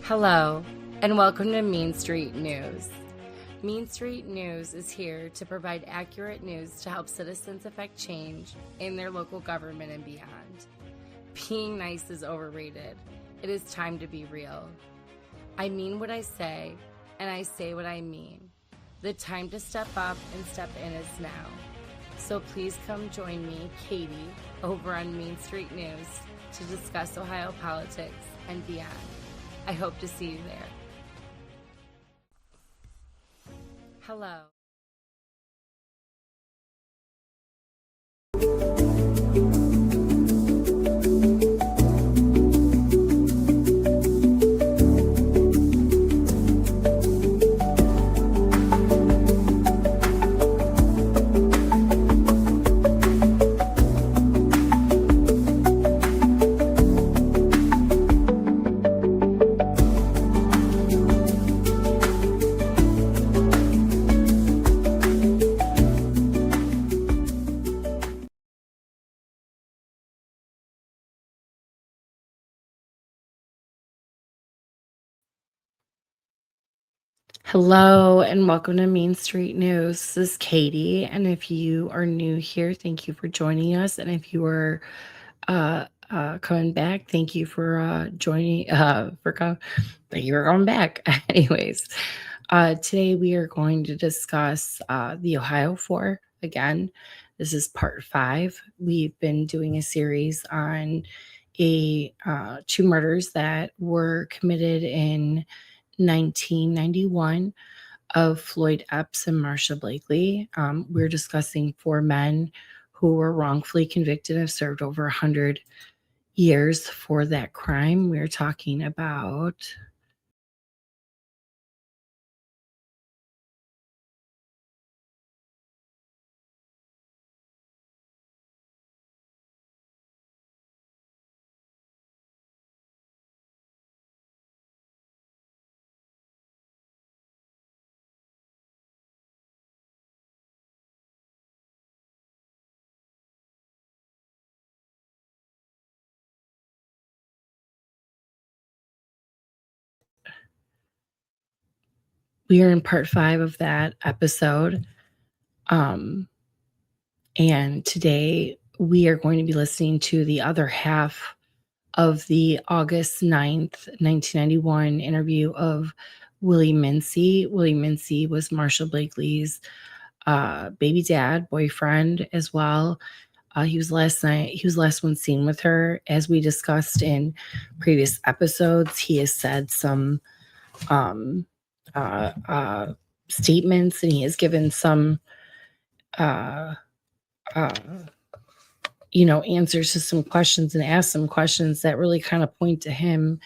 Hello, and welcome to Mean Street News. Mean Street News is here to provide accurate news to help citizens affect change in their local government and beyond. Being nice is overrated. It is time to be real. I mean what I say, and I say what I mean. The time to step up and step in is now. So please come join me, Katie, over on Mean Street News to discuss Ohio politics and beyond. I hope to see you there. Hello. Hello, and welcome to Main Street News. This is Katie, and if you are new here, thank you for joining us. And if you are coming back, thank you for joining. Thank you for coming back. Anyways, today we are going to discuss the Ohio 4 again. This is part 5. We've been doing a series on two murders that were committed in 1991 of Floyd Epps and Marsha Blakely. We're discussing 4 men who were wrongfully convicted and have served over 100 years for that crime. We're talking about we are in part 5 of that episode. And today we are going to be listening to the other half of the August 9th, 1991 interview of Willie Mincy. Willie Mincy was Marsha Blakely's baby dad, boyfriend as well. He was last one seen with her. As we discussed in previous episodes, he has said some statements, and he has given some answers to some questions and asked some questions that really kind of point to him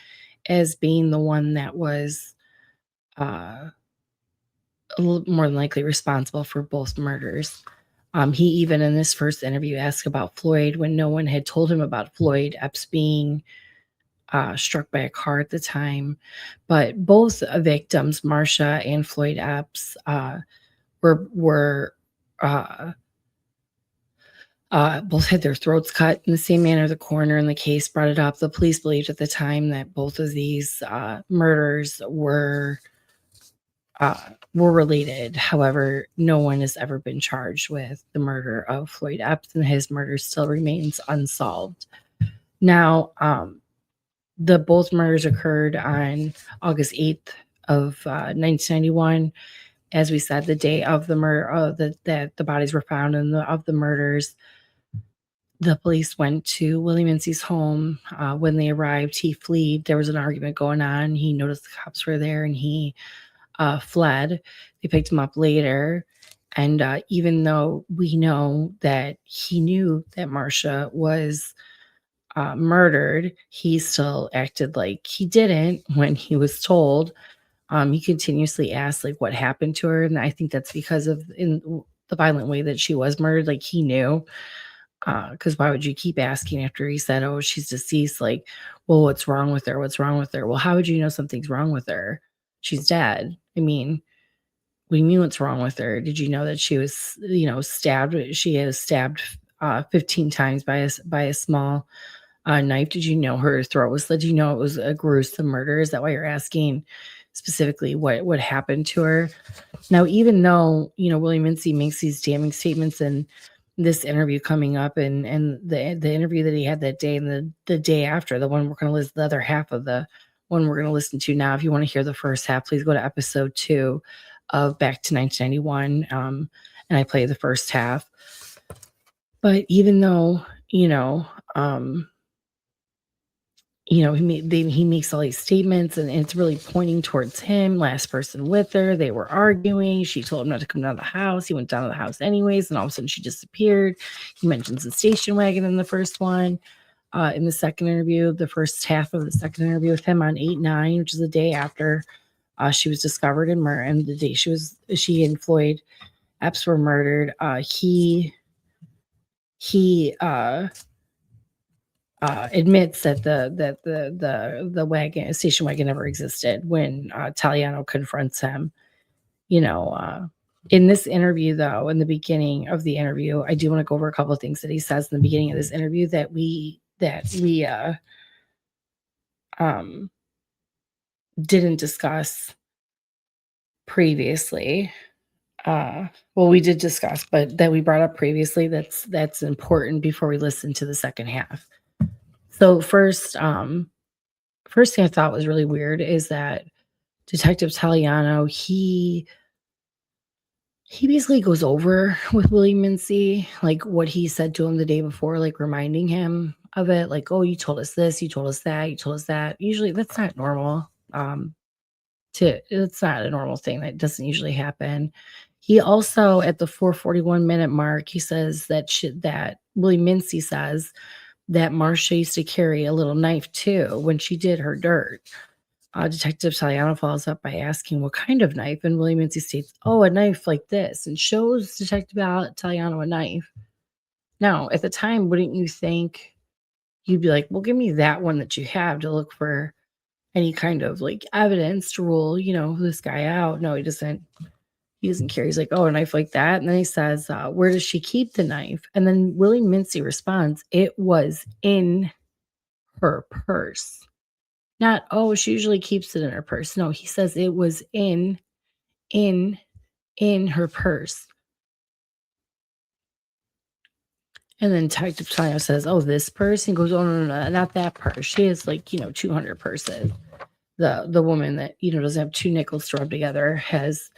as being the one that was a little more than likely responsible for both murders. He even in this first interview asked about Floyd when no one had told him about Floyd Epps being struck by a car at the time. But both victims, Marsha and Floyd Epps, were both had their throats cut in the same manner. The coroner in the case brought it up. The police believed at the time that both of these murders were related. However, no one has ever been charged with the murder of Floyd Epps, and his murder still remains unsolved. Now, both murders occurred on August 8th of 1991. As we said, the day of the murder, that the bodies were found, and of the murders, the police went to Willie Mincy's home. When they arrived, he fled. There was an argument going on. He noticed the cops were there, and he fled. They picked him up later. And even though we know that he knew that Marsha was murdered, he still acted like he didn't when he was told. He continuously asked, like, what happened to her. And I think that's because of in the violent way that she was murdered. Like, he knew. Because why would you keep asking after he said, oh, she's deceased? Like, well, what's wrong with her? What's wrong with her? Well, how would you know something's wrong with her? She's dead. I mean, what do you mean what's wrong with her? Did you know that she was, stabbed? She was stabbed 15 times by a small knife? Did you know her throat was slit? Did you know it was a gruesome murder? Is that why you're asking specifically what happened to her? Now, even though, Willie Mincy makes these damning statements in this interview coming up and the interview that he had that day and the day after, the one we're going to listen, the other half of the one we're going to listen to now. If you want to hear the first half, please go to episode 2 of Back to 1991. And I play the first half. But even though, he makes all these statements and it's really pointing towards him. Last person with her, they were arguing. She told him not to come down to the house. He went down to the house anyways, and all of a sudden she disappeared. He mentions the station wagon in the first one. In the second interview, the first half of the second interview with him on 8/9, which is the day after she was discovered and murdered, and the day she and Floyd Epps were murdered. He admits that the wagon, station wagon, never existed when Taliano confronts him. In this interview, though, in the beginning of the interview, I do want to go over a couple of things that he says in the beginning of this interview that we didn't discuss previously. Well, we did discuss, but that we brought up previously. That's important before we listen to the second half. So first thing I thought was really weird is that Detective Taliano, he basically goes over with Willie Mincy, like what he said to him the day before, like reminding him of it, like, oh, you told us this, you told us that, you told us that. Usually that's not normal. It's not a normal thing. That doesn't usually happen. He also, at the 4:41-minute mark, he says that Willie Mincy says that Marsha used to carry a little knife too when she did her dirt. Detective Taliano follows up by asking what kind of knife, and Willie Mincy states, oh, a knife like this, and shows Detective Taliano a knife. Now, at the time, wouldn't you think you'd be like, well, give me that one that you have to look for any kind of like evidence to rule, this guy out? No, he doesn't. He doesn't care. He's like, oh, a knife like that. And then he says, where does she keep the knife? And then Willie Mincy responds, it was in her purse. Not, oh, she usually keeps it in her purse. No, he says it was in her purse. And then Detective Taliano says, oh, this purse? And he goes, oh, no, not that purse. She has 200 purses. The woman that, doesn't have 2 nickels to rub together has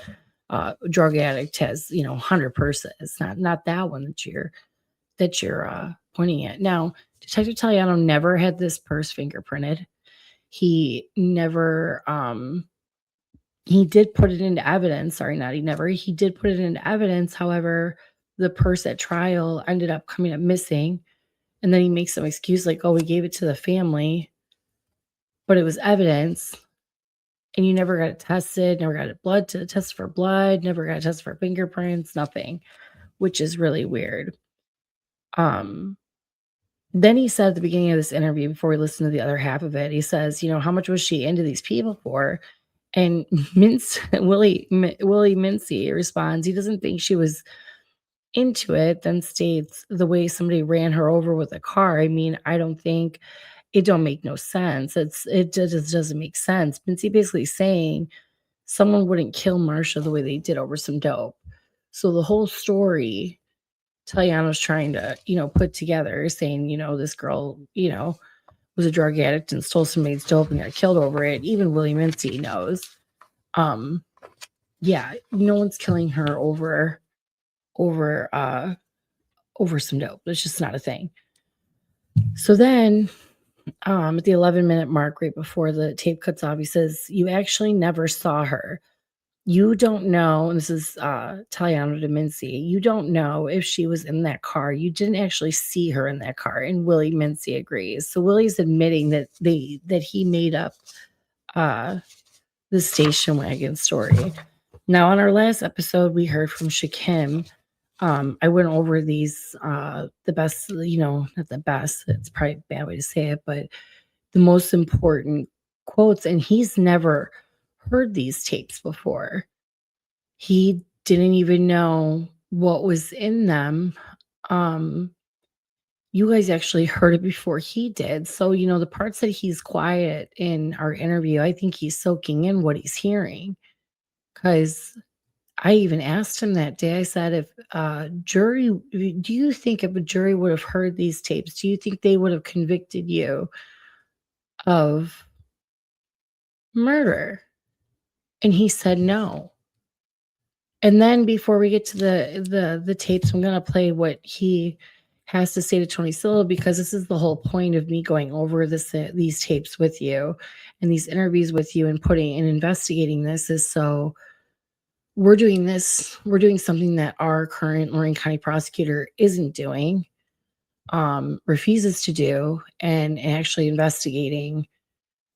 drug addict has 100 purses, not that one that you're pointing at. Now, Detective Taliano never had this purse fingerprinted. He never he did put it into evidence. He did put it into evidence. However, the purse at trial ended up coming up missing, and then he makes some excuse like, oh, we gave it to the family, but it was evidence. And you never got it tested, never got it tested for blood, never got it tested for fingerprints, nothing, which is really weird. Then he said at the beginning of this interview, before we listen to the other half of it, he says, how much was she into these people for? And Willie Mincy responds, he doesn't think she was into it, then states the way somebody ran her over with a car. I mean, I don't think it don't make no sense. It just doesn't make sense. Mincy basically saying someone wouldn't kill Marsha the way they did over some dope. So the whole story Taliano's trying to, put together, saying, this girl, was a drug addict and stole somebody's dope and got killed over it. Even Willie Mincy knows. Yeah, no one's killing her over some dope. It's just not a thing. So then at the 11-minute mark, right before the tape cuts off, he says, you actually never saw her. You don't know, and this is Taliano to Mincy, you don't know if she was in that car. You didn't actually see her in that car. And Willie Mincy agrees. So Willie's admitting that he made up the station wagon story. Now, on our last episode, we heard from Shakim. I went over these, the best, not the best, it's probably a bad way to say it, but the most important quotes. And he's never heard these tapes before. He didn't even know what was in them. you guys actually heard it before he did. So, the parts that he's quiet in our interview, I think he's soaking in what he's hearing. Because I even asked him that day, I said, if do you think if a jury would have heard these tapes, do you think they would have convicted you of murder? And he said no. And then before we get to the tapes, I'm gonna play what he has to say to Tony Silva, because this is the whole point of me going over these tapes with you and these interviews with you and investigating this, is so we're doing something that our current Lorraine County prosecutor isn't doing, refuses to do, and actually investigating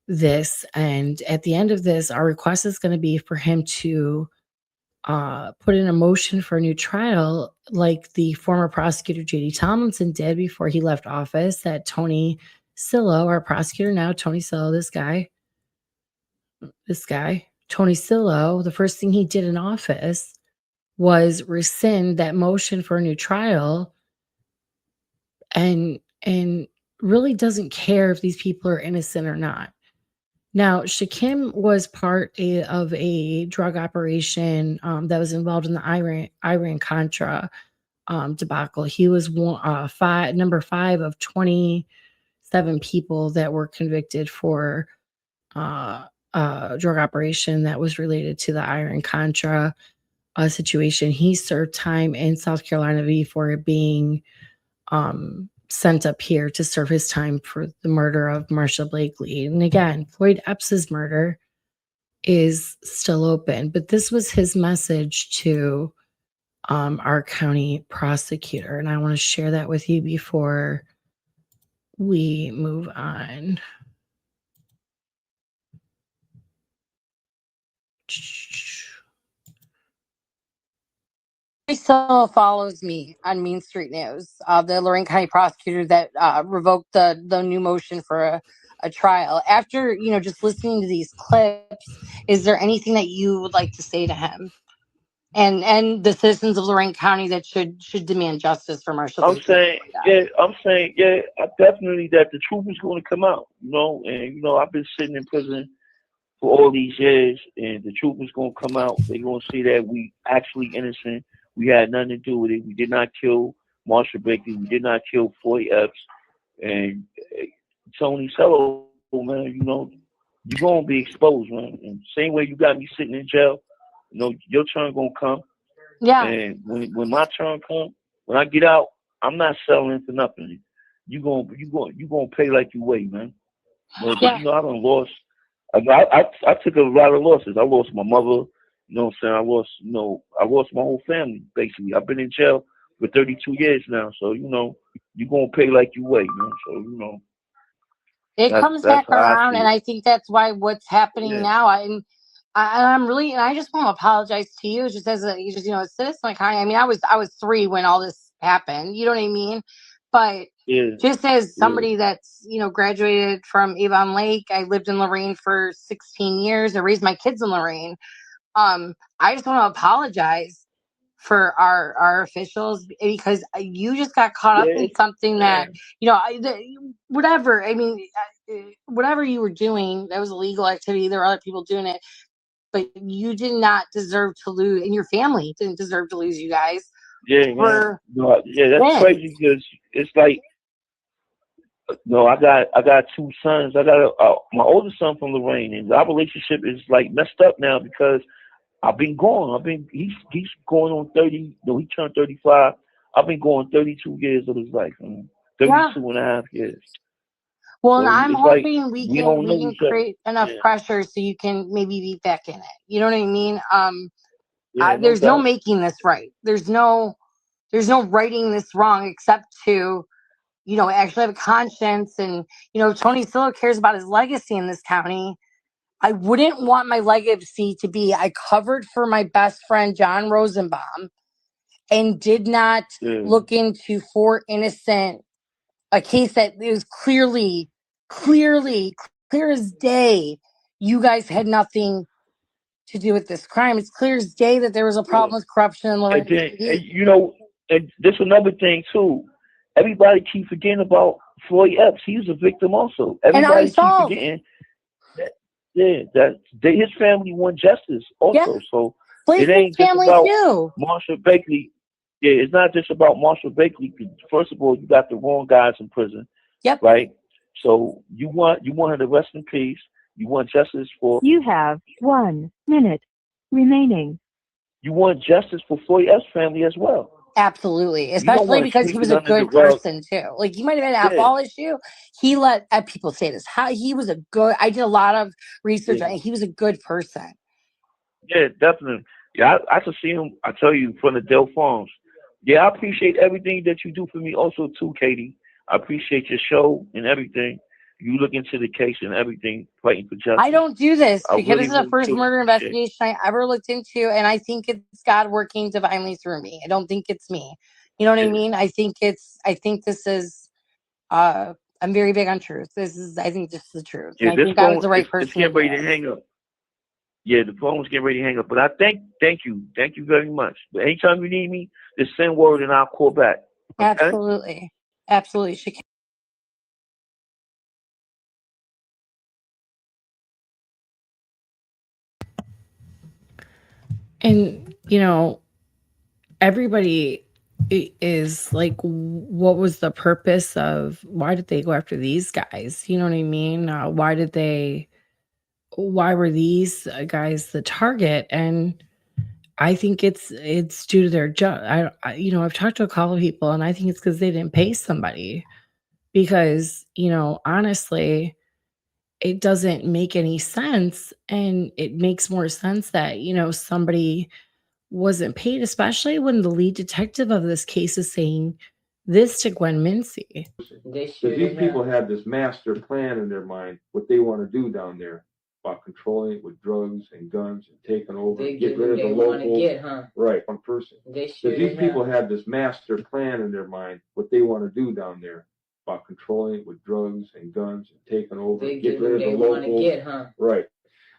this. And at the end of this, our request is going to be for him to put in a motion for a new trial, like the former prosecutor J.D. Tomlinson did before he left office. That Tony Sillo, our prosecutor now, Tony Sillo, this guy, Tony Sillo, the first thing he did in office was rescind that motion for a new trial, and really doesn't care if these people are innocent or not. Now, Shakim was part of a drug operation that was involved in the Iran-Contra debacle. He was number 5 of 27 people that were convicted for drug operation that was related to the Iran-Contra situation. He served time in South Carolina before being sent up here to serve his time for the murder of Marsha Blakely. And again, Floyd Epps' murder is still open, but this was his message to our county prosecutor. And I want to share that with you before we move on. Still follows me on Main Street News, the Lorraine County prosecutor that revoked the new motion for a trial. After just listening to these clips, is there anything that you would like to say to him and the citizens of Lorraine County that should demand justice for Marsha Blakely? I'm saying, definitely that the truth is going to come out. And I've been sitting in prison for all these years, and the truth is going to come out. They're going to see that we actually innocent. We had nothing to do with it. We did not kill Marsha Blakely. We did not kill Floyd Epps. And Tony Sillo, man, you're going to be exposed, man. And same way you got me sitting in jail, your turn going to come. Yeah. And when my turn comes, when I get out, I'm not selling for nothing. You gonna pay like you weigh, man. But I done lost. I took a lot of losses. I lost my mother. You know what I'm saying? I lost my whole family, basically. I've been in jail for 32 years now. So, you're going to pay like you weigh, man. So, it comes back around. And I think that's why what's happening now. I'm really, and I just want to apologize to you just as a citizen of county. I mean, I was 3 when all this happened. You know what I mean? But just as somebody that's, graduated from Avon Lake, I lived in Lorraine for 16 years. I raised my kids in Lorraine. I just want to apologize for our officials, because you just got caught up in something that, whatever. I mean, whatever you were doing, that was illegal activity. There were other people doing it, but you did not deserve to lose, and your family didn't deserve to lose you guys. That's crazy, because it's like, I got 2 sons. I got my oldest son from Lorraine, and our relationship is like messed up now because I've been gone. He's going on 30. He turned 35. I've been going 32 years of his life. 32 and a half years. Well, so and I'm hoping we can create enough pressure so you can maybe be back in it. You know what I mean? There's no making this right. There's no righting this wrong, except to, actually have a conscience. And, Tony Sillo cares about his legacy in this county. I wouldn't want my legacy to be, I covered for my best friend, John Rosenbaum, and did not look into 4 innocent, a case that is clear as day. You guys had nothing to do with this crime. It's clear as day that there was a problem with corruption in Lorraine. And this another thing too. everybody keep forgetting about Floyd Epps. He was a victim also. Everybody keep forgetting that his family won justice also. So it ain't just about Marsha Blakely. Yeah, it's not just about Marsha Blakely. First of all, you got the wrong guys in prison. Yep. Right. So you want her to rest in peace. You want justice for. You have 1 minute remaining. You want justice for Floyd Epps' family as well. Absolutely, especially because he was a good person too. Like, he might have had an alcohol issue. He let people say this. How he was a good. I did a lot of research. Yeah. He was a good person. Yeah, definitely. Yeah, I can see him. I tell you, from the Dale Farms. Yeah, I appreciate everything that you do for me also too, Katie. I appreciate your show and everything. You look into the case and everything, fighting for justice. I don't do this because this is the first murder investigation I ever looked into, and I think it's God working divinely through me. I don't think it's me. You know what I mean? I think this is. I'm very big on truth. I think this is the truth. Yeah, I think God was the right person. It's getting ready to hang up. Yeah, the phone's getting ready to hang up. But I thank you very much. But anytime you need me, just send word and I'll call back. Okay? Absolutely, Shakim. And, everybody is like, what was the purpose of, why did they go after these guys? You know what I mean? Why were these guys the target? And I think it's due to their job. I've talked to a couple of people, and I think it's because they didn't pay somebody. Because, honestly, it doesn't make any sense. And it makes more sense that, somebody wasn't paid, especially when the lead detective of this case is saying this to Gwen Mincy. These people have this master plan in their mind, what they want to do down there, about controlling it with drugs and guns and taking over, get rid of the locals. Right, one person. These people have this master plan in their mind, what they want to do down there, about controlling it with drugs and guns and taking over, get rid of the locals. Right.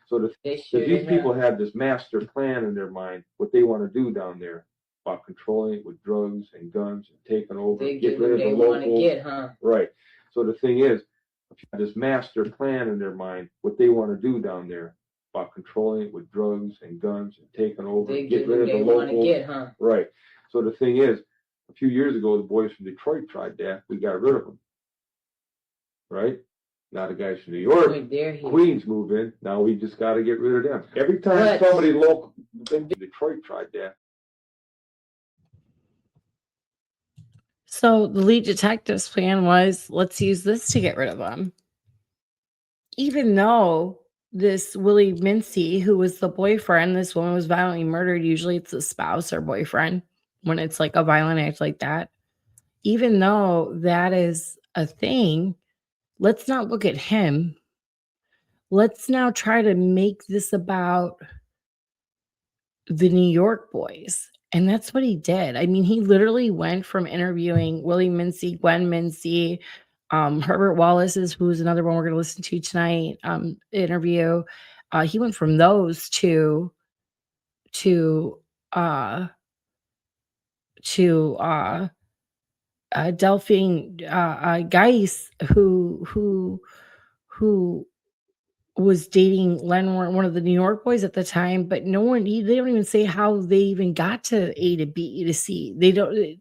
So these people have this master plan in their mind, what they want to do down there, about controlling it with drugs and guns and taking over, get rid of the locals. Right. So the thing is, if you have this master plan in their mind, what they want to do down there, about controlling it with drugs and guns and taking over, get rid of the locals. Right. So the thing is, a few years ago, the boys from Detroit tried that. We got rid of them. Right. Now the guys from New York, Queens move in. Now we just got to get rid of them. Every time somebody local in Detroit tried that. So the lead detective's plan was, let's use this to get rid of them. Even though this Willie Mincy, who was the boyfriend, this woman was violently murdered. Usually it's the spouse or boyfriend when it's like a violent act like that. Even though that is a thing, let's not look at him. Let's now try to make this about the New York boys. And that's what he did. I mean, he literally went from interviewing Willie Mincy, Gwen Mincy, Herbert Wallace's, who's another one we're going to listen to tonight, interview. He went from those to Delphine Geis, who was dating Lenworth, one of the New York boys at the time, but they don't even say how they even got to A to B to C. They don't.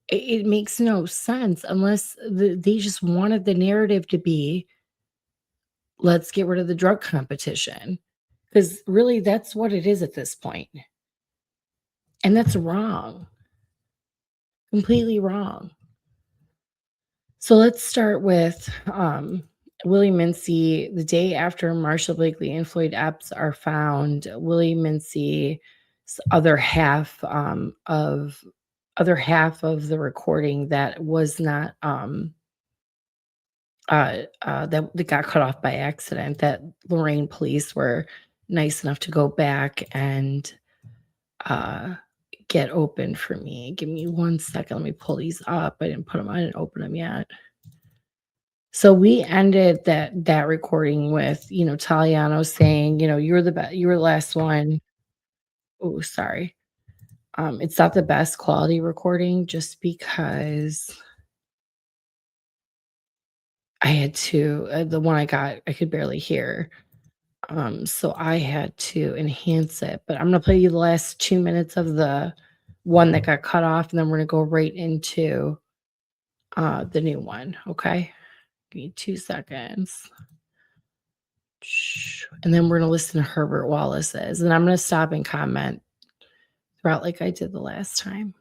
It makes no sense unless they just wanted the narrative to be, let's get rid of the drug competition, because really that's what it is at this point, and that's wrong, completely wrong. So let's start with Willie Mincy. The day after Marsha Blakely and Floyd Epps are found, Willie Mincy's other half of the recording that was not that got cut off by accident, that Lorraine police were nice enough to go back and get open for me. Give me 1 second. Let me pull these up. I didn't open them yet. So we ended that recording with, Taliano saying, you were the last one. Oh, sorry. It's not the best quality recording just because I had to, the one I got, I could barely hear. So I had to enhance it. But I'm going to play you the last 2 minutes of the one that got cut off, and then we're going to go right into the new one. Okay. Give me 2 seconds. And then we're going to listen to Herbert Wallace's. And I'm going to stop and comment throughout like I did the last time.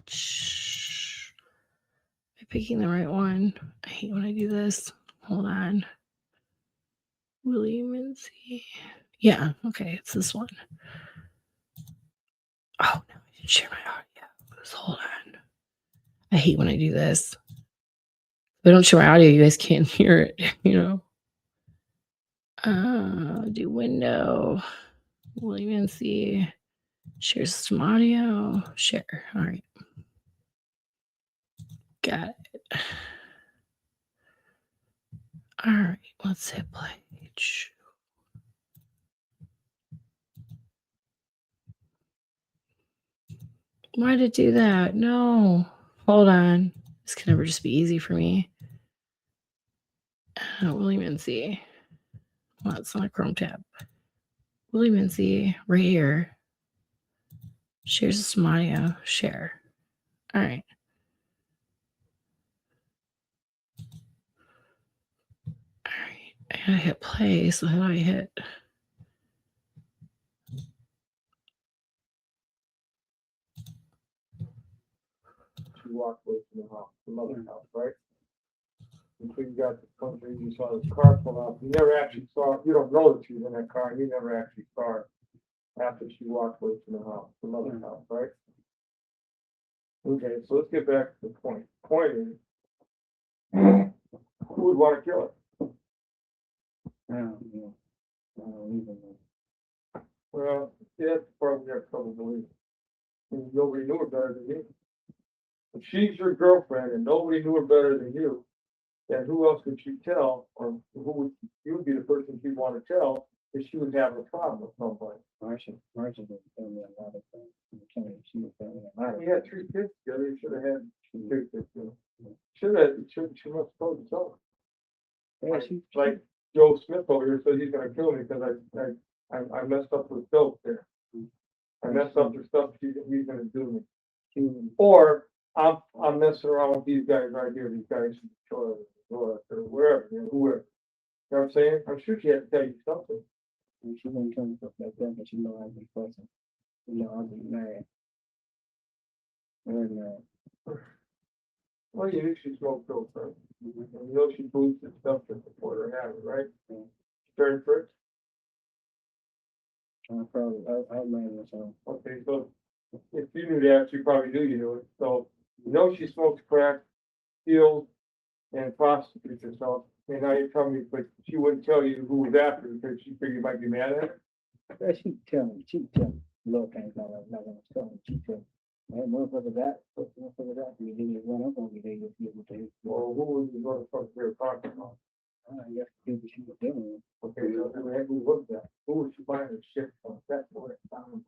Am I picking the right one? I hate when I do this. Hold on. Willie Mincy. Yeah, okay, it's this one. Oh, no, I didn't share my audio. Just hold on. I hate when I do this. If I don't share my audio, you guys can't hear it, you know. Do window. Willie Mincy. Share system audio. Share. All right. Got it. All right, let's hit play. Why did it do that? No. Hold on. This can never just be easy for me. Willie Mincy. Well, it's not a Chrome tab. Willie Mincy, right here. Shares some audio. Share. All right. All right. I gotta hit play. So how do I hit? She walked away from the house, the mother's house, right? Until you got to the country, you saw this car pull up. You never actually saw, you don't know that she was in that car. You never actually saw her after she walked away from the house, the mother's house, right? Okay, so let's get back to the point. The point is, who would want to kill her? I don't know. I don't even know. Well, that's probably have trouble believing. Nobody knew her better than you. If she's your girlfriend and nobody knew her better than you, then who else would she tell, or who would you would be the person she'd want to tell if she was having a problem with somebody? Marsha didn't tell me a lot of things. She was telling me a lot. You had 3 kids together. You should have had 2 kids. She must have told you so. Yeah, she's like Joe Smith over here said he's gonna kill me because I messed up with dope there. I messed up the stuff he's gonna do me. Or I'm messing around with these guys right here, these guys or wherever, you know, whoever. You know what I'm saying? I'm sure she had to tell you something. And she wouldn't tell me stuff like that, but you know I've been fussing. You know I've been mad. Very mad. Well, you knew she smoked dope, right? And you know she boosted stuff to support her habit, right? Yeah. Turn tricks? Probably, I learned myself. Okay, so if you knew that, she probably knew you knew it. So you know she smokes crack, steals, and prostitutes herself. And now you're telling me, but she wouldn't tell you who was after because she figured you might be mad at her? Yeah, she'd tell me little things like that. Not gonna tell me, she'd tell me. And motherfucker that, you didn't run up on me, they just give it to you. Well, who was the motherfucker they were talking about? I guess the people she was dealing with. Okay, so who was that? Who was she buying her shit from? That's what it sounded like.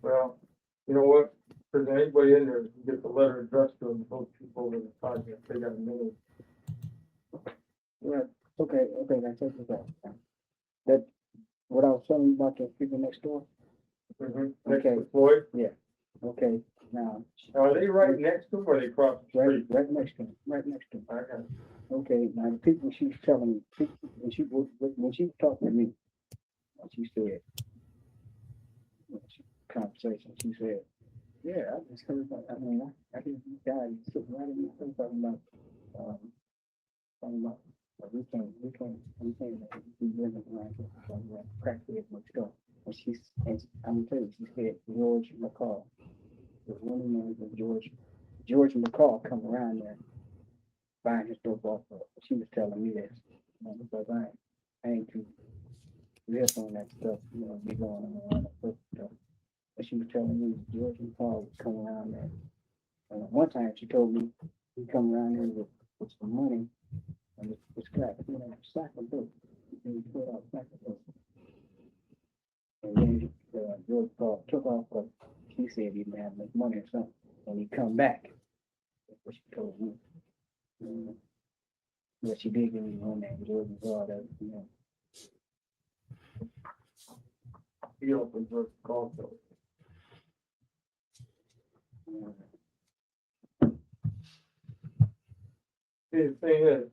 Well, you know what? If there's anybody in there, you get the letter addressed to them, those people over the project, they got a minute. Yeah, okay, that's it. That, what I was telling you about the people next door? Mm-hmm. Okay. Floyd? Yeah. Okay, now. Are they right next to him or are they across the street? Right next to him, Okay. Okay, now the people she was telling me, when she was talking to me, she said, conversation, she said, yeah, I just heard about, I mean, I hear these guys sitting right in the talking about, we can't be living around here, practically much stuff. And I'm gonna tell you, she said George McCall. There's one name was George McCall come around there buying his dope off of. She was telling me this, because I ain't too real on that stuff, be going on that stuff. But she was telling me George McCall would come around there. And one time she told me he'd come around there with with some money and it's got sack of dope. And he put out sack of dope. And then George Paul took off, but he said he didn't have enough money or something. And he come back. That's what she told me. But she did give me one name, George Paul, that, you know. He opened George Paul, though. The thing is,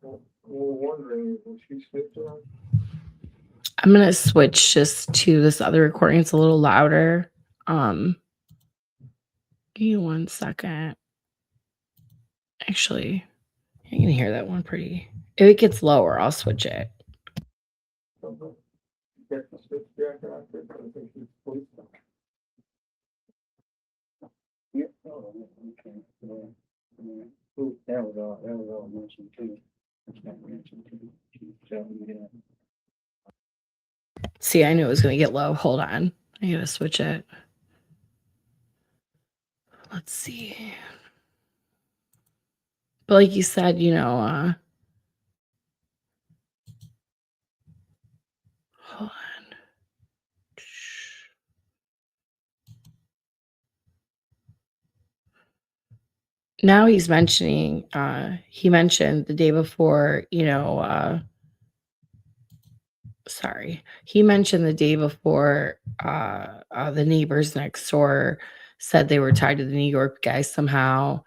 we're wondering if she switched on. I'm gonna switch just to this other recording. It's a little louder. Give me 1 second. Actually, you can hear that one pretty. If it gets lower, I'll switch it. Yeah. Oh, okay. That was all mentioned too. That's not mentioned too. So, yeah. See, I knew it was gonna get low. Hold on. I gotta switch it. Let's see. But like you said, you know, hold on. Now he's mentioning, he mentioned the day before, you know, he mentioned the day before the neighbors next door said they were tied to the New York guy somehow.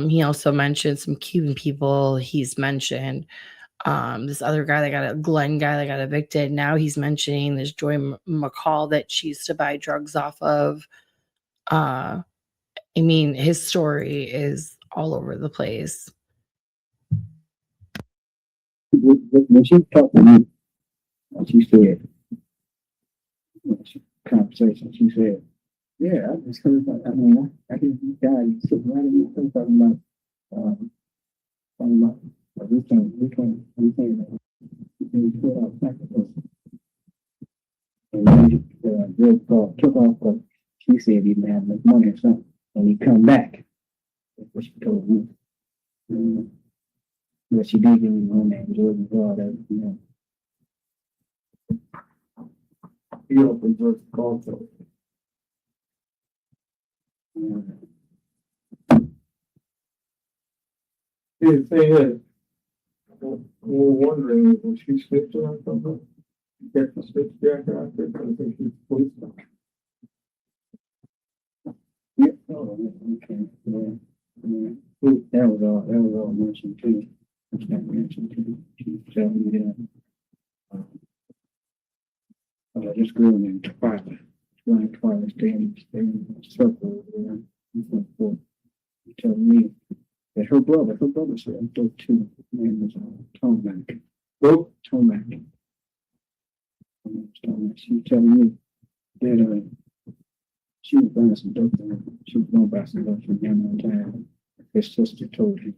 He also mentioned some Cuban people. He's mentioned this other guy Glenn guy that got evicted. Now he's mentioning this Joy McCall that she used to buy drugs off of. I mean, his story is all over the place. When she talked to me, she said, conversation, she said, yeah, I just heard about, I mean, I hear these guys sitting right in the talking about, we can't put out sacrifice. And then George Paul took off, but she said he didn't have enough money or something. And he come back. That's what she told me. But she did give me one name, George Paul, that, you know. He opened George Paul, so. The thing is, we're wondering if she switched on something. Get the switch jacket out there, because I think she's policeman. Yeah. Oh, okay. Yeah. That was all mentioned too. That's not mentioned too. She's telling me that. This girl named Twyla, staying in a circle over there. She told me that her brother said dope too. His name was Tomac. Tomac. She was telling me that she was buying some dope. She was going to buy some dope from him one time. His sister told him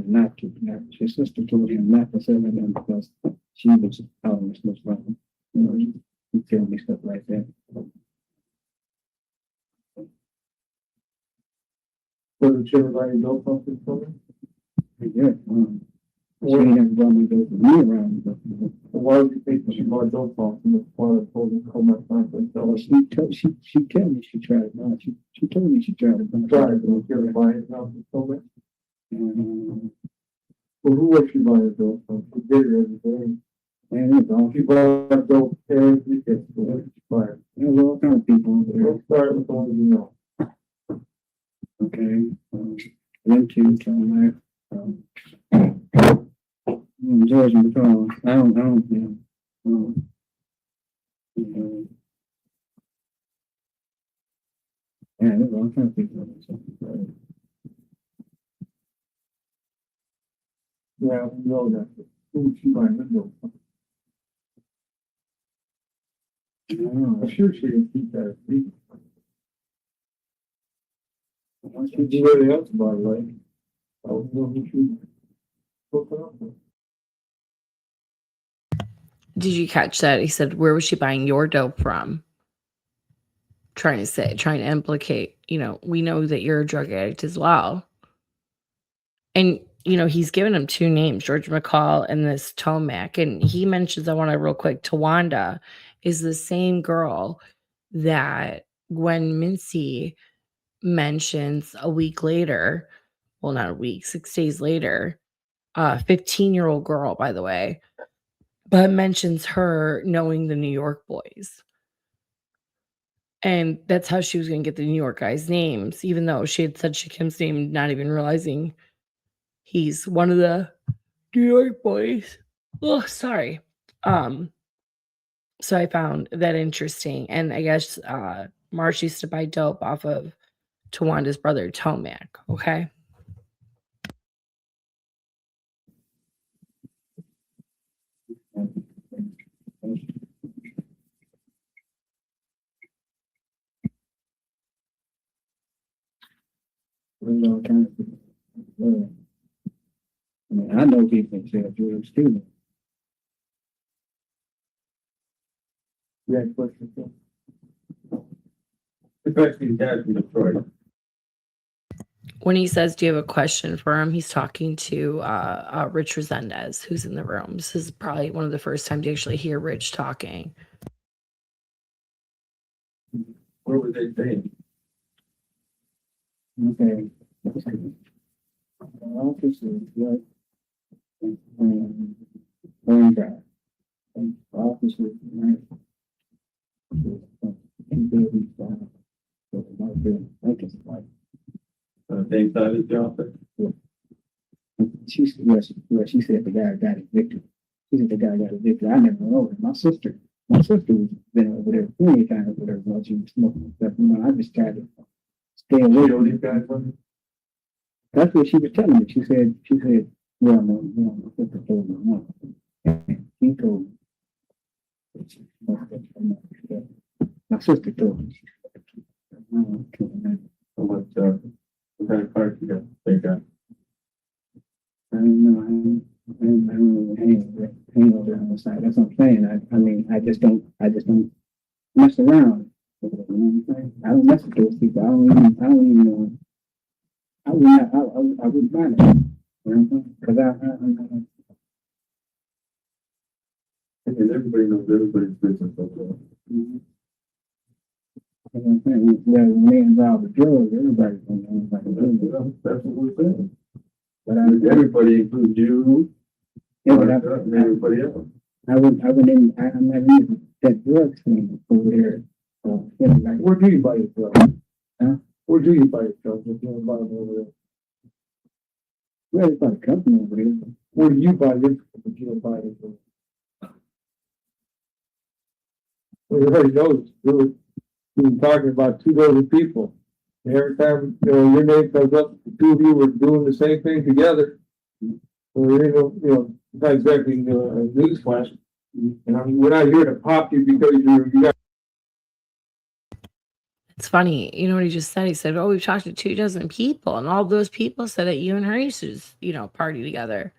not to. His sister told him not to sell it to him because she was always was wrong. You know, he tell me stuff like that. Was she ever buying dope off his brother? Yeah. She didn't brought me dope with me around. Why would you think she bought dope off him? The father told her to come back and sell it. She told me she tried it. No, she told me she tried it. Tried to get her buying it now. She told me. Well, who was she buying dope from? She did it every day. And she bought dope every weekend. There's all kinds of people over there. Let's start with the one you know. Okay. Went to Tomac. George McCall. I don't know. Yeah, there's all kinds of people over there. Yeah, we know that. Who she buying the dope from? I'm sure she didn't keep that secret. She'd be ready else about it, right? I don't know who she hooked up with. Did you catch that? He said, where was she buying your dope from? Trying to implicate, you know, we know that you're a drug addict as well. And, you know, he's given him two names, George McCall and this Tomac. And he mentions, I want to real quick, Tawanda is the same girl that Gwen Mincy mentions a week later. Well, not a week, 6 days later. 15-year-old girl, by the way, but mentions her knowing the New York boys. And that's how she was going to get the New York guys' names, even though she had said Shakim's name, not even realizing he's one of the New York boys. Oh, sorry. So I found that interesting. And I guess Marsh used to buy dope off of Tawanda's brother, Tomac. Okay. I mean, I know people that sell drugs too. You had questions, too? Especially guys in Detroit. When he says, do you have a question for him? He's talking to Rich Resendez, who's in the room. This is probably one of the first times you actually hear Rich talking. What were they saying? Okay. Officers, what? Contract. Officers, right? They thought his job. She said the guy got evicted. She said the guy got evicted. I never know it. My sister was been over there plenty of times with her while she was smoking stuff. You know, I just tried to stay away from these guys. That's what she was telling me. She said, well, no, my sister told me no. He told me. My sister told me. What kind of card you got? They got. I don't know. I don't hang over on the side. That's what I'm saying. I mean, I just don't mess around. You know what I'm saying? I don't mess with those people. I don't even know. I wouldn't mind it. You know, because everybody knows everybody's business. Mm-hmm. When they involve with drugs, everybody's going to know everybody's business. That's what we're saying. But everybody includes you, and everybody else. I'm not in that drug scene over there. Like, where do you buy your drugs? Huh? Where do you buy your drugs? If you don't buy them over there. Well, it's not a company over there. Where do you buy your drugs if you don't buy your drugs? Well, everybody knows. We've been talking about 2 dozen people. And every time your name comes up, the two of you were doing the same thing together. Well, not exactly a news flash. And I mean, we're not here to pop you because you got. It's funny, you know what he just said? He said, "Oh, we've talked to 2 dozen people, and all those people said that you and her used to, party together."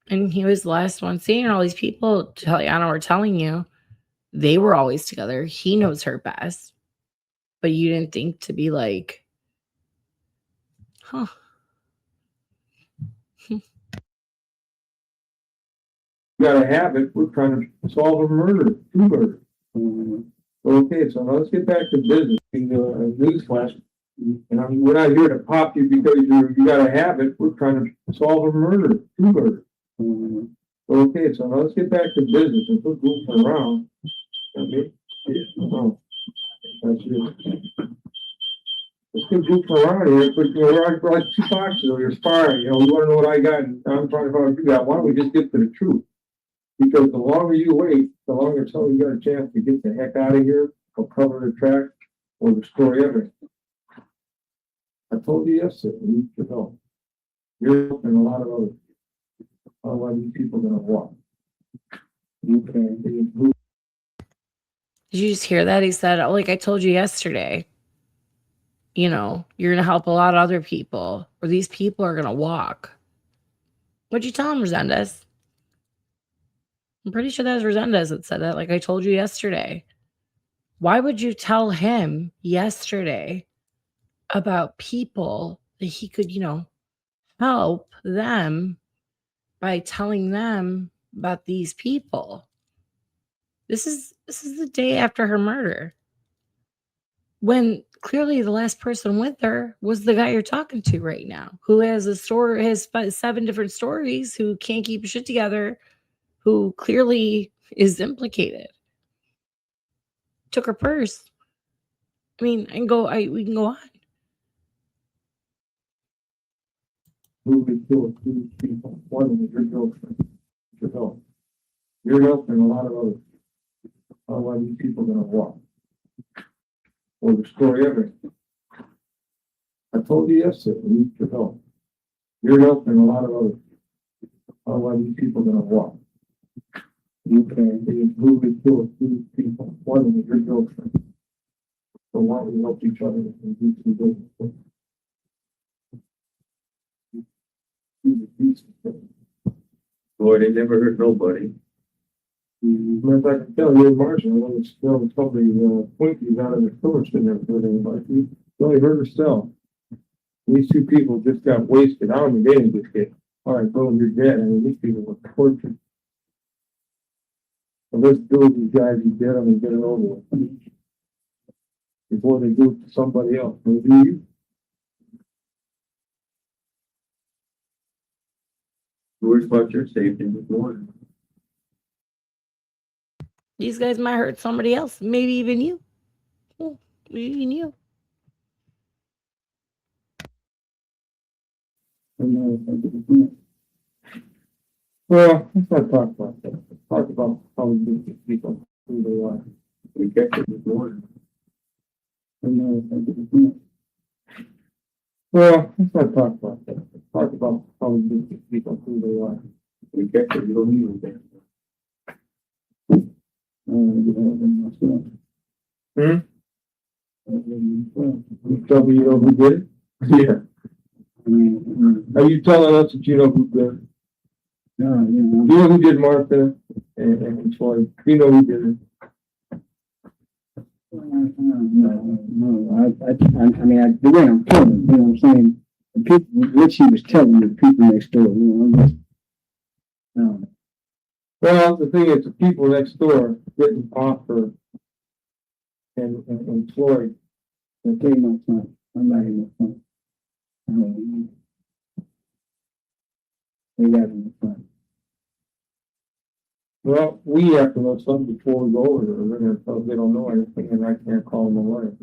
And he was the last one seeing all these people. Taliana were telling you they were always together. He knows her best, but you didn't think to be like, huh? Gotta have it. We're trying to solve a murder, 2 murders. Okay, so now let's get back to business. News flash. And I mean, we're not here to pop you because you gotta have it. We're trying to solve a murder, 2 murders. Okay, so now let's get back to business and put goofing around. Okay? Oh, that's it. Let's get goofing around here, but we're like 2 boxes or you're sparring. You want to know what I got and I'm trying to find out what you got. Why don't we just get to the truth? Because the longer you wait, the longer somebody got a chance to get the heck out of here or cover the track or destroy everything. I told you yesterday, you need to know. You're and a lot of other people. Otherwise, these people are going to walk. Did you just hear that? He said, "Oh, like I told you yesterday, you're going to help a lot of other people, or these people are going to walk." What'd you tell him, Resendez? I'm pretty sure that was Resendez that said that. Like I told you yesterday, Why would you tell him yesterday about people that he could, help them by telling them about these people? This is the day after her murder, when clearly the last person with her was the guy you're talking to right now, who has 7 different stories, who can't keep shit together, who clearly is implicated. Took her purse. I mean, we can go on. Who would kill 2 people? One was your girlfriend, your help. Your help and a lot of others. Otherwise, these people are going to walk. Or the story of it. I told you yesterday, we need your help. Your help and a lot of others. Otherwise, these people are going to walk. You can who would kill 2 people? One was your girlfriend. So why don't we help each other and do 2 business? Boy, they never hurt nobody. If I can tell you, Marsha, I want to spill somebody's Twinkies out of the store, she never hurt anybody. She only hurt herself. These 2 people just got wasted. I don't mean they didn't get hit. All right, bro, you're dead. I mean, these people were tortured. So let's do it, these guys, you get them and get it over with. Before they do it to somebody else. Maybe you. Worries about your safety this morning. These guys might hurt somebody else, maybe even you. Maybe even you. Well, let's not talk about that. Let's talk about how we do these people, who they are. We get it this morning. Well, let's not talk about that. Let's talk about how we do these people, who they are. We get it, you don't even get it. You tell me you know who did it? Yeah. Are you telling us that you know who did it? No, you know who did Martha and Floyd? You know who did it? No. I mean, the way I'm telling, you know what I'm saying? The people, what she was telling the people next door, Well, the thing is, the people next door didn't offer and Floyd. But they no fun. I'm not in the fun. They got in the fun. Well, we have to know something before we go over there. We're going to tell them they don't know anything, and I can't call them away.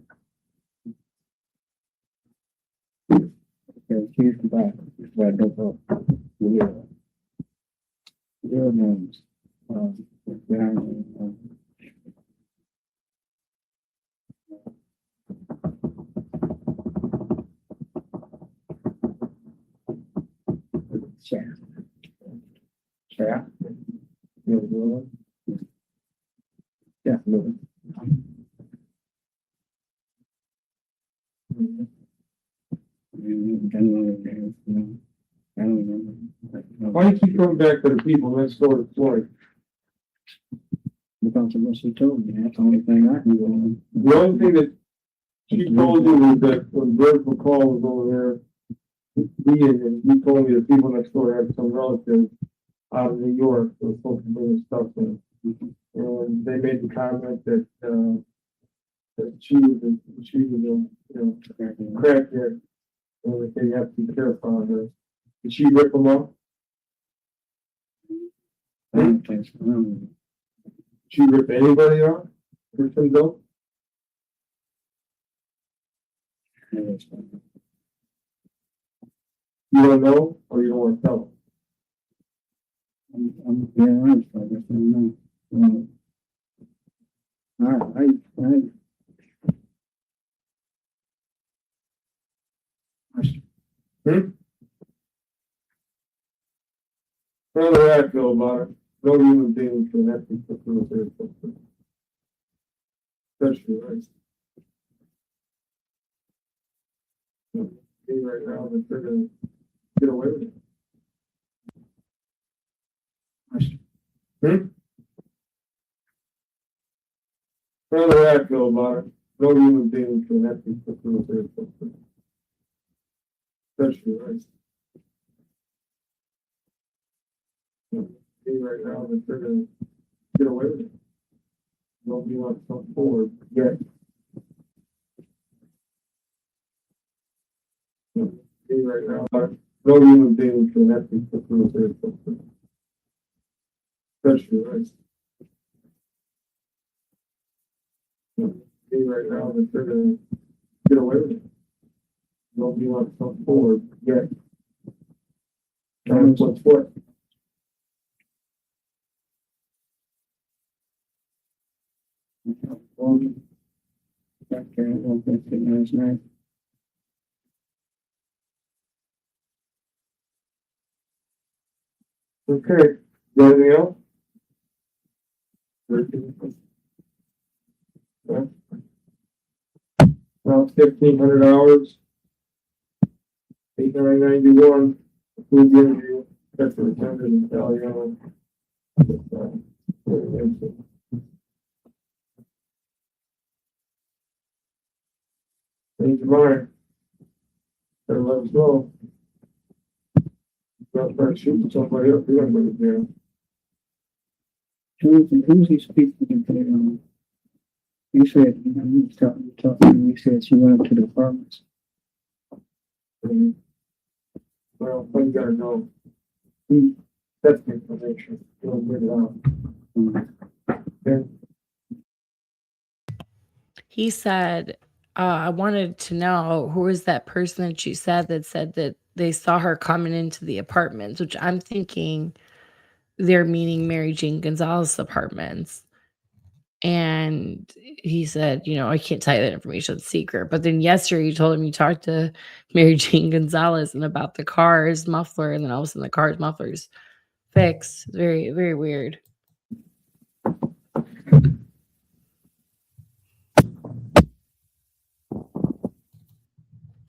Okay, here's the back. Here's what I don't know. Their names. Chat. Yeah, no. Why do you keep coming back to the people next door to Floyd? Because of what she told me. That's the only thing I can go on. The only thing that she told you was that when Bert McCall was over there, he told me that people next door had some relatives out of New York that were supposed to bring stuff in. And they made the comment that she was a crackhead, and that they have to be careful of her. Did she rip them up? I don't think so. Did she rip anybody off? Rip them dope? You don't know, or you don't want to tell them? I'm being honest, I guess I don't know. All right, Well, the way I feel about it, no human being can have to facilitate something. Especially right. Right now, that they're going to get away with it. Another act though about it. No human being can have to put through their something. Especially right. See right now that they're gonna get away with it. Nobody wants to come forward yet. See right now, no human being can have to put through their something. Especially right. See right now that they're gonna get away with it. Nobody wants to come forward yet. That's what's what. Okay, anything else? Well, 1,500 hours. 8,991. Approve the interview. That's the attendant in Italiano. Thank you, Mark. Better let us know. Not trying to shoot somebody up, you're gonna go to jail. Who's he speaking to? You said, you was talking, you said she went up to the apartments. Well, you gotta know. That's the information. You'll get it out. Okay. He said, I wanted to know who was that person that you said that they saw her coming into the apartments, which I'm thinking they're meaning Mary Jane Gonzalez's apartments. And he said, I can't tell you that information, it's secret. But then yesterday you told him you talked to Mary Jane Gonzalez and about the car's muffler, and then all of a sudden the car's muffler's fixed. Very, very weird.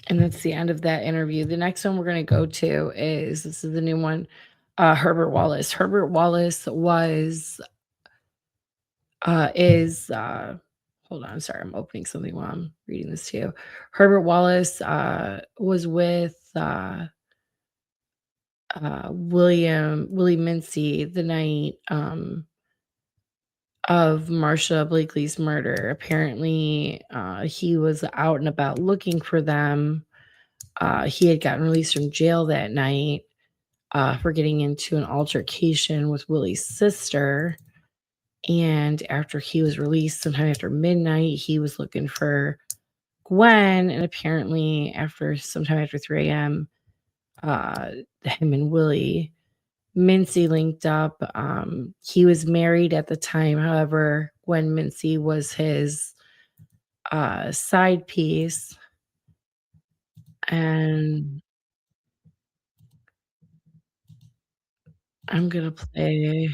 And that's the end of that interview. The next one we're going to go to this is the new one, Herbert Wallace. Herbert Wallace was, hold on, sorry, I'm opening something while I'm reading this to you. Herbert Wallace was with Willie Mincy the night of Marsha Blakely's murder. Apparently, he was out and about looking for them. He had gotten released from jail that night for getting into an altercation with Willie's sister. And after he was released, sometime after midnight, he was looking for Gwen. And apparently, sometime after 3 a.m., him and Willie Mincy linked up. He was married at the time. However, Gwen Mincy was his side piece. And I'm going to play.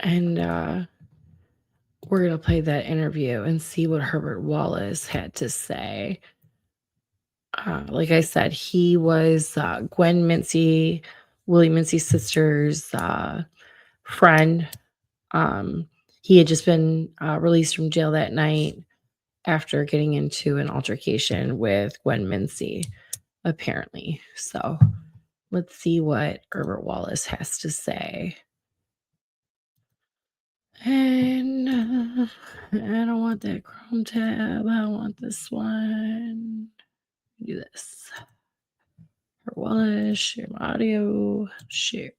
And we're going to play that interview and see what Herbert Wallace had to say. Like I said, he was Gwen Mincy, Willie Mincy's sister's friend. He had just been released from jail that night after getting into an altercation with Gwen Mincy, apparently. So let's see what Herbert Wallace has to say. And I don't want that Chrome tab. I want this one. Do this. Herbert Wallace, share my audio, share.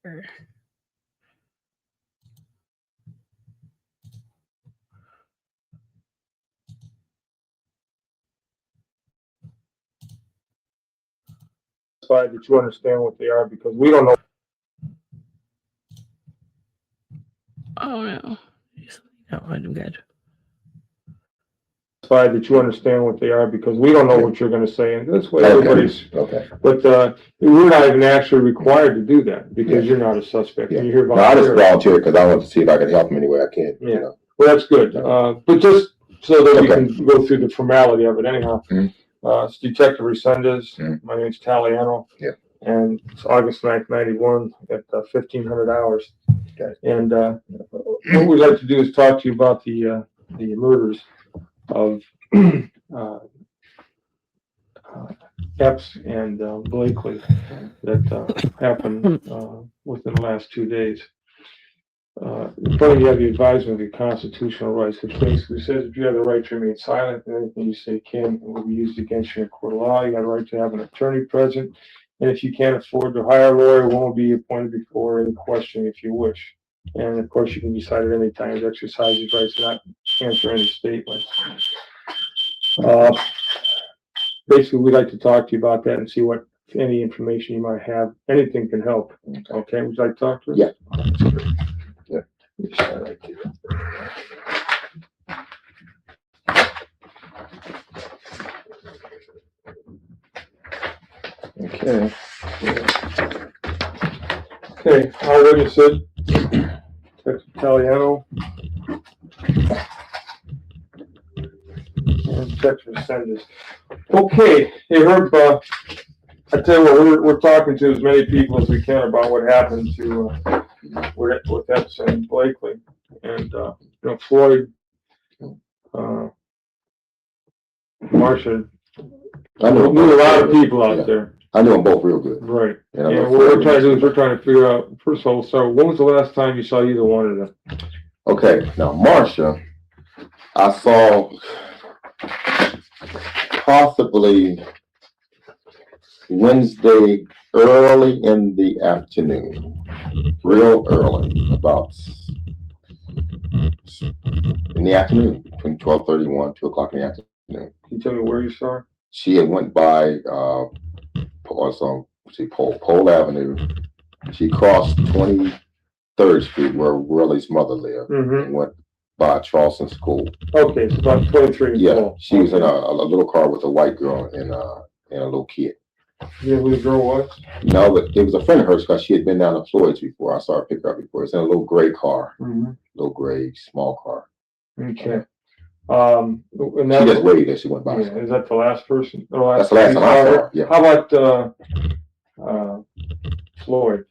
That you understand what they are, because we don't know. Oh no. No, I'm good. That you understand what they are, because we don't know what you're going to say, and this way everybody's okay. But we're not even actually required to do that, because you're not a suspect. Yeah. You're here no, I just volunteered because I want to see if I can help him any way I can. Yeah. Well, that's good. But just so that we can go through the formality of it, anyhow. It's Detective Resendez. My name's Taliano. Yeah. And it's August 9th, 91 at 1,500 hours. Okay. And what we'd like to do is talk to you about the murders of Epps and Blakely that happened within the last 2 days. In front of you have the advisement of your constitutional rights, which basically says if you have the right to remain silent, and anything you say can and will be used against you in court of law. You have the right to have an attorney present, and if you can't afford to hire a lawyer, one will be appointed before any question if you wish. And of course, you can decide at any time to exercise your rights and not answer any statements. Basically, we'd like to talk to you about that and see what any information you might have. Anything can help. Okay, would you like to talk to us? Yeah. Okay. Okay, our witnesses, Detective Italiano and Detective Sendis. Okay, hey Herb, I tell you what, we're talking to as many people as we can about what happened to with Epps and Blakely, and Floyd, Marsha. I knew a lot of people out there. I knew them both real good. Right. And what we're trying to do is we're trying to figure out, first of all, so when was the last time you saw either one of them? Okay, now Marsha, I saw possibly Wednesday early in the afternoon, real early, about in the afternoon, between 12:31, 2 o'clock in the afternoon. Can you tell me where you saw her? She had went by Pole Avenue. She crossed 23rd Street where Willie's mother lived, and went by Charleston School. Okay, it's about 23. Yeah, she was in a little car with a white girl and a little kid. You know who the girl was? No, but it was a friend of hers because she had been down to Floyd's before. I saw her pick her up before. It's in a little gray car, little gray small car. Okay. And she just waited as she went by. Yeah, is that the last person? That's the last time I saw her. Yeah. How about Floyd?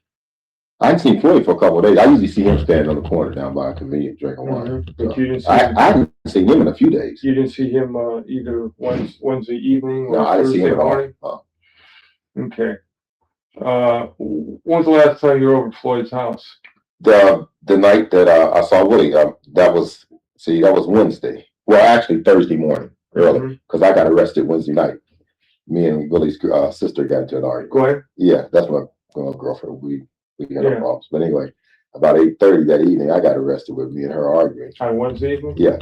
I hadn't seen Floyd for a couple of days. I usually see him standing on the corner down by a convenience drinking wine. But you didn't see I haven't seen him in a few days. You didn't see him either Wednesday evening or I didn't see him at morning? all. Okay. When was the last time you were over at Floyd's house? The night that I saw Willie, that was Wednesday. Well, actually Thursday morning, early, because I got arrested Wednesday night. Me and Willie's sister got into an argument. Gwen? Yeah, that's my girlfriend. We had no problems. But anyway, about 8:30 that evening, I got arrested with me and her arguing. On Wednesday evening? Yeah.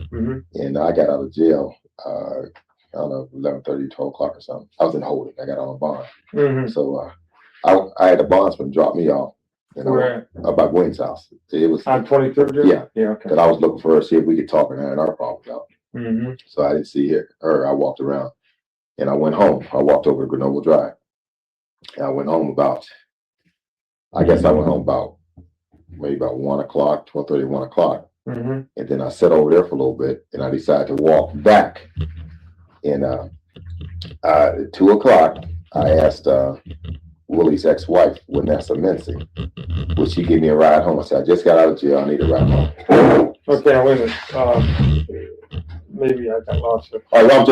And I got out of jail, I don't know, 11:30, 12 o'clock or something. I was in holding. I got on a bond. So I had a bondsman drop me off. About Gwen's house. It was on 23rd. Yeah, okay. Because I was looking for her to see if we could talk and iron our problems out. So I didn't see her. I walked around, and I went home. I walked over to Grenoble Drive, and I went home about maybe about 1 o'clock, 12:30, 1 o'clock, and then I sat over there for a little bit, and I decided to walk back. And at 2 o'clock, I asked Willie's ex-wife, Vanessa Mincy, would she give me a ride home? I said, I just got out of jail. I need a ride home. Okay, wait a minute. Maybe I got lost. You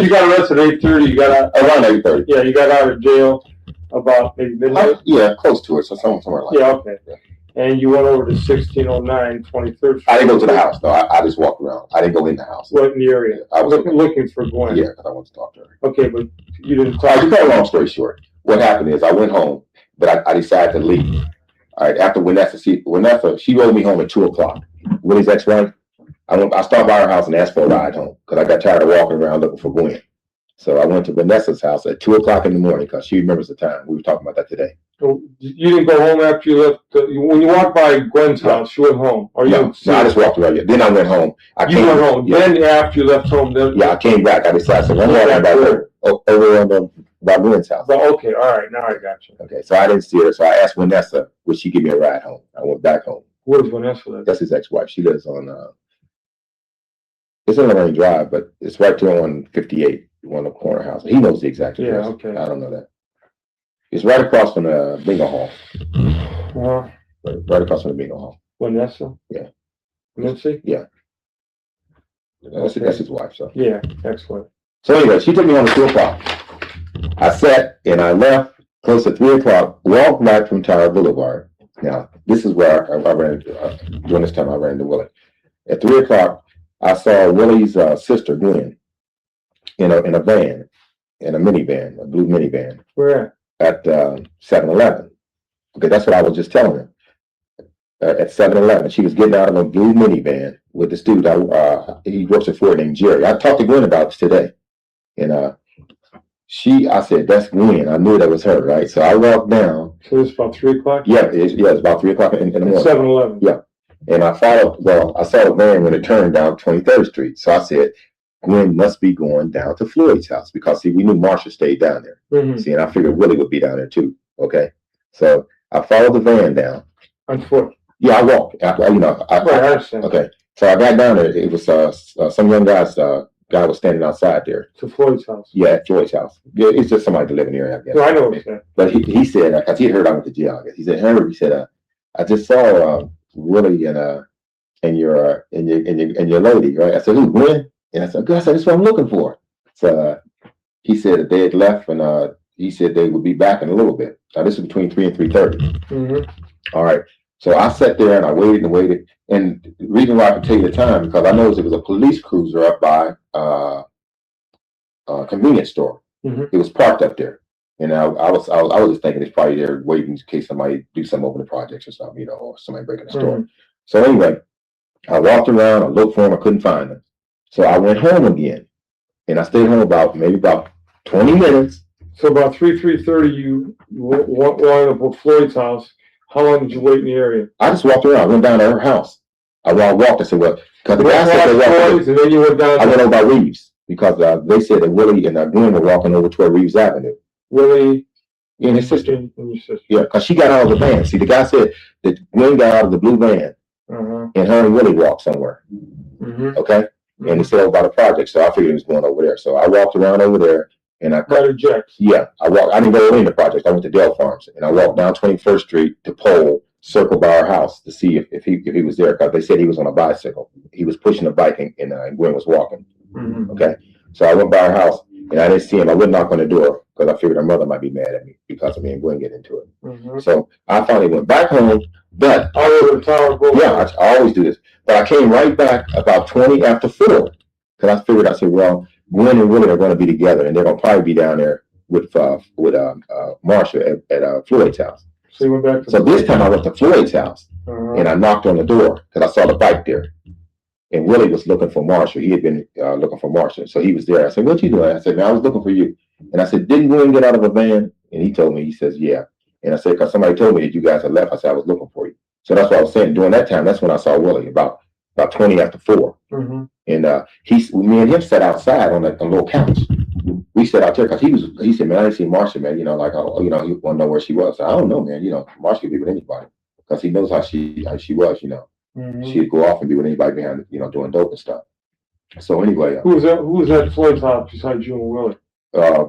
got arrested at 8:30. You got out around 8:30. Yeah, you got out of jail about maybe midnight. Yeah, close to it. So somewhere like that. Okay. Yeah. And you went over to 1609 23rd Street. I didn't go to the house though. I just walked around. I didn't go in the house. What in the area? I was looking for Gwen. Yeah, because I wanted to talk to her. Okay, but you didn't talk. To cut a long story short, what happened is I went home, but I decided to leave. All right, after Vanessa, she rode me home at 2 o'clock. Willie's ex-wife. I stopped by her house and asked for a ride home because I got tired of walking around looking for Gwen. So I went to Vanessa's house at 2 o'clock in the morning because she remembers the time. We were talking about that today. So you didn't go home after you left? When you walked by Gwen's house, you went home? Or no, I just walked around. Then I went home. Went home. Yeah. Then after you left home, I came back. I decided to walk back over by Gwen's house. Okay, all right. Now I got you. Okay, so I didn't see her. So I asked Vanessa, would she give me a ride home? I went back home. Where's Vanessa live? That's his ex-wife. She lives on, it's on Lorraine Drive, but it's right there on 58, one of the corner house. He knows the exact address. Yeah, okay. I don't know that. It's right across from the bingo hall. Right across from the bingo hall. Vanessa? Yeah. Mincy? Yeah. That's his wife, so. Yeah, ex-wife. So anyway, she took me on to 2 o'clock. I sat and I left close to 3 o'clock, walked back from Tower Boulevard. Now, this is where I ran, during this time I ran into Willie. At 3 o'clock, I saw Willie's sister, Gwen, in a van, in a minivan, a blue minivan. Where at 7-Eleven. Okay, that's what I was just telling her. At 7-Eleven, she was getting out of a blue minivan with this dude. He works at Ford named Jerry. I talked to Gwen about this today, and I said, "That's Gwen." I knew that was her, right? So I walked down. So it's about 3 o'clock. Yeah, it's about 3 o'clock in the morning. 7-Eleven. Yeah, and I followed. Well, I saw the van when it turned down 23rd Street. So I said, Gwen must be going down to Floyd's house because see, we knew Marsha stayed down there. Mm-hmm. See, and I figured Willie would be down there too. Okay, so I followed the van down. On foot. Yeah, I walked. I understand. Okay, so I got down there. It was some young guy was standing outside there. To Floyd's house. Yeah, at Floyd's house. Yeah, it's just somebody to live in the area, I guess. No, I know what you're saying. But he said, because he had heard I went to jail, I guess. He said, Herbert, he said, I just saw Willie and your lady, right? I said, who, Gwen? And I said, that's what I'm looking for. So he said that they had left, and he said they would be back in a little bit. Now this is between 3 and 3:30. Mm-hmm. All right. So I sat there and I waited and waited. And the reason why I can tell you the time, because I noticed it was a police cruiser up by a convenience store. Mm-hmm. It was parked up there. And I was just thinking it's probably there waiting in case somebody do something over the projects or something, or somebody breaking the store. Mm-hmm. So anyway, I walked around, I looked for them, I couldn't find them. So I went home again. And I stayed home about 20 minutes. So about 3:30, you wound up at Floyd's house. How long did you wait in the area? I just walked around. I went down to her house. I walked. I said, well, because the guy said they walked. And then you went down. I went over by Reeves because they said that Willie and Gwen were walking over toward Reeves Avenue. Willie and his sister. And your sister. Yeah, because she got out of the van. See, the guy said that Gwen got out of the blue van, and her and Willie walked somewhere. Mm-hmm. Okay, and he said over by the project. So I figured he was going over there. So I walked around over there. And I got rejected. Yeah, I didn't go in the project. I went to Dale Farms, and I walked down 21st Street to Pole, circle by our house to see if he was there, because they said he was on a bicycle. He was pushing a bike, and Gwen was walking. Mm-hmm. Okay, so I went by her house, and I didn't see him. I wouldn't knock on the door because I figured her mother might be mad at me because of me and Gwen getting into it. Mm-hmm. So I finally went back home, but I always do this. But I came right back about 20 after 4 because I figured, I said, well, Gwen and Willie are going to be together, and they're going to probably be down there with Marsha at Floyd's house. So you went back. So this time I went to Floyd's house, and I knocked on the door because I saw the bike there, and Willie was looking for Marsha. He had been looking for Marsha, so he was there. I said, "What you doing?" I said, "Man, I was looking for you." And I said, "Didn't Gwen get out of a van?" And he told me. He says, "Yeah." And I said, "Because somebody told me that you guys had left." I said, "I was looking for you." So that's what I was saying. During that time, that's when I saw Willie about 20 after 4. Mm-hmm. And me and him sat outside on a little couch. We sat out there because he said, "Man, I didn't see Marsha, man. He want to know where she was." I don't know, man. Marsha could be with anybody because he knows how she was. Mm-hmm. She'd go off and be with anybody behind, doing dope and stuff. So anyway, who was at Floyd's house besides you and Willie? As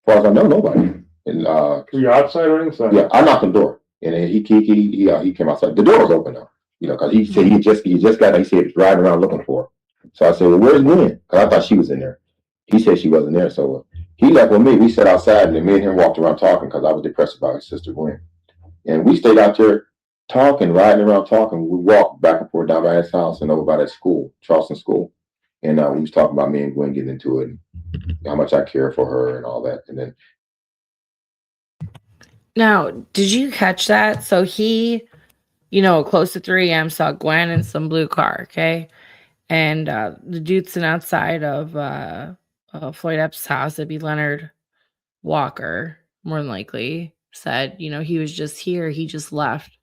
far as I know, nobody. And were you outside or inside? Yeah, I knocked on the door, and then he came outside. The door was open though, because he said he just got there. He said he was driving around looking for her. So I said, "Well, where's Gwen?" Because I thought she was in there. He said she wasn't there. So he left with me. We sat outside, and then me and him walked around talking because I was depressed about his sister Gwen. And we stayed out there talking, riding around talking. We walked back and forth down by his house and over by that school, Charleston School. And we was talking about me and Gwen getting into it and how much I care for her and all that. And then. Now, did you catch that? So he, close to 3 a.m. saw Gwen in some blue car, okay? And the dude sitting outside of Floyd Epps' house, it'd be Leonard Walker, more than likely, said, he was just here. He just left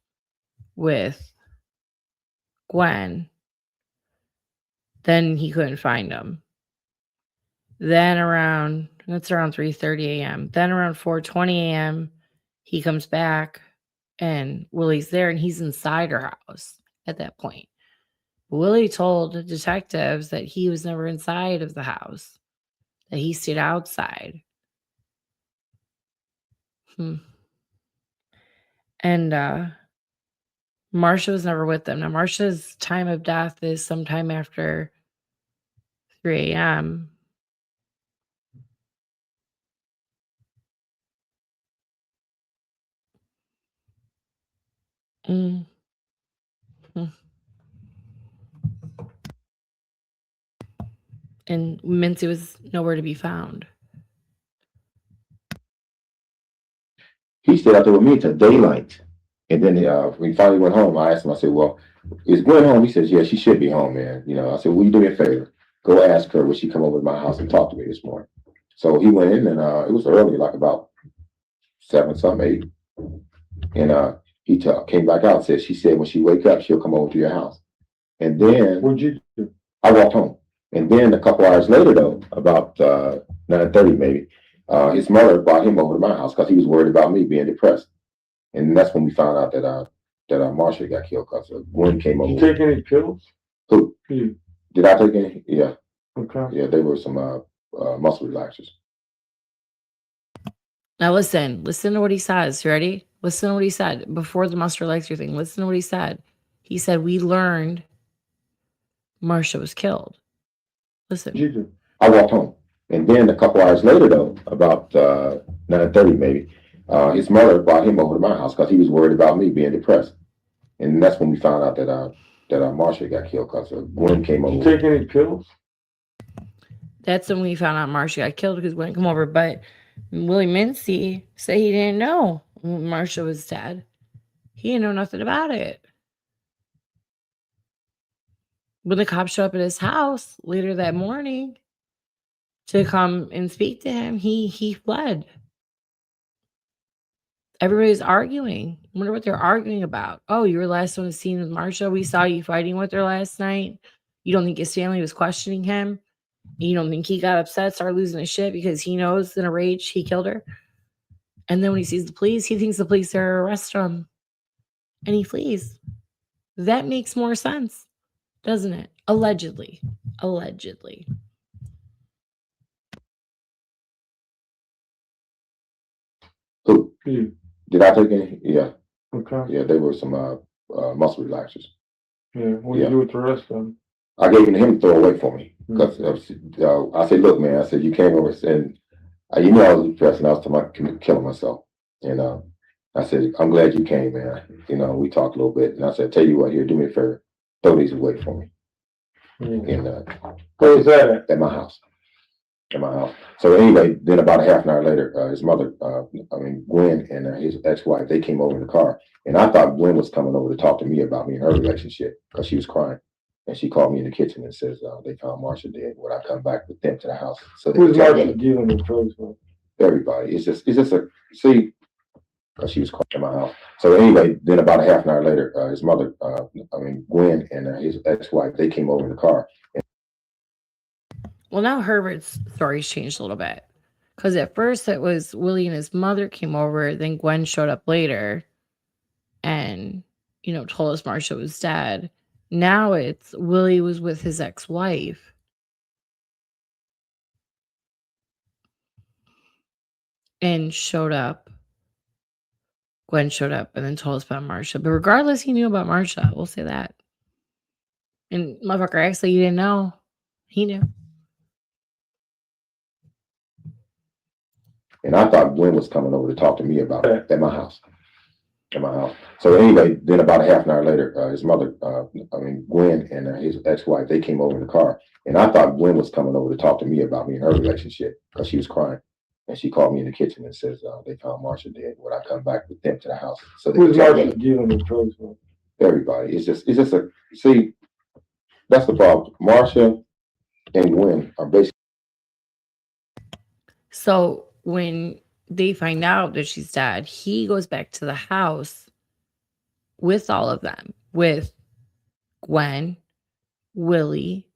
with Gwen. Then he couldn't find him. Then around 3:30 a.m. Then around 4:20 a.m., he comes back and Willie's there and he's inside her house at that point. Willie told the detectives that he was never inside of the house, that he stayed outside. And Marsha was never with them. Now, Marsha's time of death is sometime after 3 a.m. Mm. And Mincy was nowhere to be found. He stayed out there with me till daylight. And then when he finally went home, I asked him, I said, well, is Gwen home? He says, yeah, she should be home, man. You know, I said, will you do me a favor? Go ask her, will she come over to my house and talk to me this morning? So he went in and it was early, like about 7 something, 8. And he came back out and said, she said when she wake up, she'll come over to your house. And then what'd you do? I walked home. And then a couple hours later, though, about 9:30 maybe, his mother brought him over to my house because he was worried about me being depressed. And that's when we found out that Marsha got killed because Gwen came over. Did you take any pills? Who? You. Did I take any? Yeah. Okay. Yeah, they were some muscle relaxers. Now listen to what he says. You ready? Listen to what he said before the muscle relaxer thing. Listen to what he said. He said, we learned Marsha was killed. Listen. You do. I walked home. And then a couple hours later, though, about 9:30 maybe, his mother brought him over to my house because he was worried about me being depressed. And that's when we found out that Marsha got killed because Gwen came over. Did you take any pills? That's when we found out Marsha got killed because Gwen came over. But Willie Mincy said he didn't know Marsha was dead. He didn't know nothing about it. When the cops showed up at his house later that morning to come and speak to him, he fled. Everybody's arguing. I wonder what they're arguing about. Oh, you were last one seen with Marsha. We saw you fighting with her last night. You don't think his family was questioning him? You don't think he got upset, started losing his shit because he knows in a rage he killed her? And then when he sees the police, he thinks the police are arresting him. And he flees. That makes more sense, doesn't it? Allegedly. Allegedly. Who? You. Did I take any? Yeah. Okay. Yeah, they were some muscle relaxers. Yeah. What did you do with the rest of them? I gave them to him to throw away for me because I said, look, man, I said, you came over and you know I was depressed and I was talking about killing myself. And I said, I'm glad you came, man. You know, we talked a little bit. And I said, tell you what, here, do me a favor. Throw these away for me. And where was that at my house. At my house. So anyway, then about a half an hour later, his mother, Gwen and his ex-wife, they came over in the car. And I thought Gwen was coming over to talk to me about me and her relationship because she was crying. And she called me in the kitchen and says, they found Marsha dead. Would I come back with them to the house? So who's Marsha dealing with drugs with? Everybody. It's just see, because she was crying in my house. So anyway, then about a half an hour later, his mother, Gwen and his ex-wife, they came over in the car. Well, now Herbert's story's changed a little bit. Because at first it was Willie and his mother came over, then Gwen showed up later and, told us Marsha was dead. Now it's Willie was with his ex-wife. And showed up. Gwen showed up and then told us about Marsha. But regardless, he knew about Marsha. We'll say that. And motherfucker, actually, you didn't know. He knew. And I thought Gwen was coming over to talk to me about it at my house. At my house. So anyway, then about a half an hour later, his mother, Gwen and his ex-wife, they came over in the car. And I thought Gwen was coming over to talk to me about me and her relationship because she was crying. And she called me in the kitchen and says, they found Marsha dead. Would I come back with them to the house? So who's Marsha dealing with drugs with? Everybody. It's just see, that's the problem. Marsha and Gwen are basically. So when they find out that she's dead, he goes back to the house with all of them, with Gwen, Willie,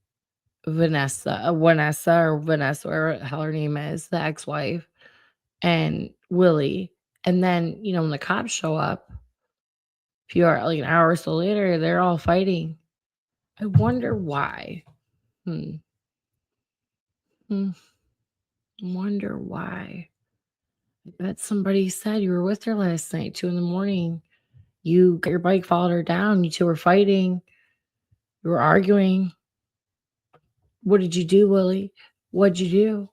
Vanessa, whatever the hell her name is, the ex-wife, and Willie. And then, when the cops show up, an hour or so later, they're all fighting. I wonder why. Wonder why. I bet somebody said you were with her last night, 2 a.m. You got your bike, followed her down. You two were fighting. You were arguing. What did you do, Willie? What'd you do?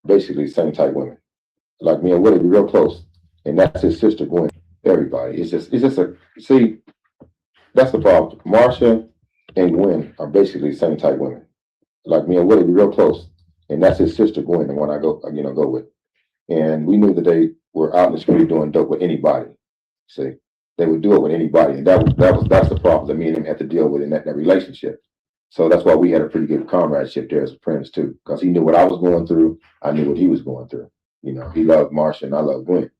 Basically, same type women. Like me and Willie, we're real close. And that's his sister, Gwen. Everybody. It's just see, that's the problem. Marsha and Gwen are basically the same type women. Like me and Willie, we're real close. And that's his sister, Gwen, the one I go with. And we knew that they were out in the street doing dope with anybody. See, they would do it with anybody. And that's the problem that me and him had to deal with in that relationship. So that's why we had a pretty good comradeship there as friends too. Because he knew what I was going through. I knew what he was going through. You know, he loved Marsha and I loved Gwen.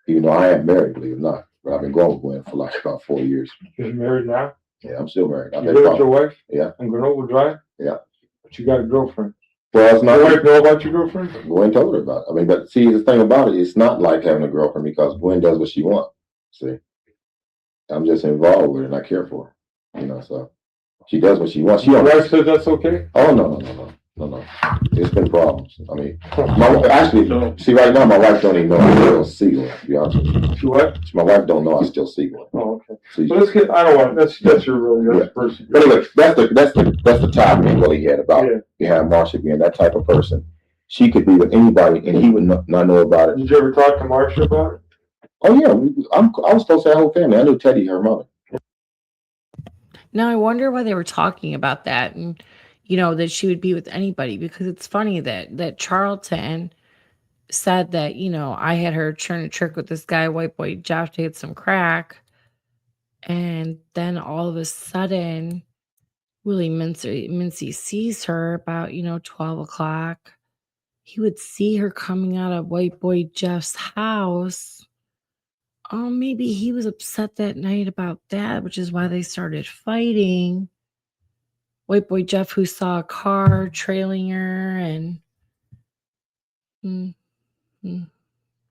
Even though I am married, believe it or not. But I've been going with Gwen for like about 4 years. You're married now? Yeah, I'm still married. You live with your wife? Yeah. On Grenoble Drive? Yeah. But you got a girlfriend. Well, it's not. Your wife know about your girlfriend? Gwen told her about it. I mean, but see, the thing about it, it's not like having a girlfriend because Gwen does what she wants. See, I'm just involved with her and I care for her. You know, so she does what she wants. Your wife says that's okay? Oh, no. It's been problems. I mean, see, right now, my wife don't even know I still see Gwen, to be honest with you. She what? My wife don't know I still see Gwen. Oh, okay. See, well, let's get, I don't want, that's your person. But anyway, that's the top thing Willie had about behind Marsha being that type of person. She could be with anybody and he would not know about it. Did you ever talk to Marsha about it? Oh, yeah. I was close to that whole family. I knew Teddy, her mother. Now, I wonder why they were talking about that and, you know, that she would be with anybody, because it's funny that Charlton said that, you know, I had her turn a trick with this guy, white boy Jeff, to get some crack. And then all of a sudden, Willie Mincy sees her about, 12 o'clock. He would see her coming out of white boy Jeff's house. Oh, maybe he was upset that night about that, which is why they started fighting. White boy Jeff, who saw a car trailing her, and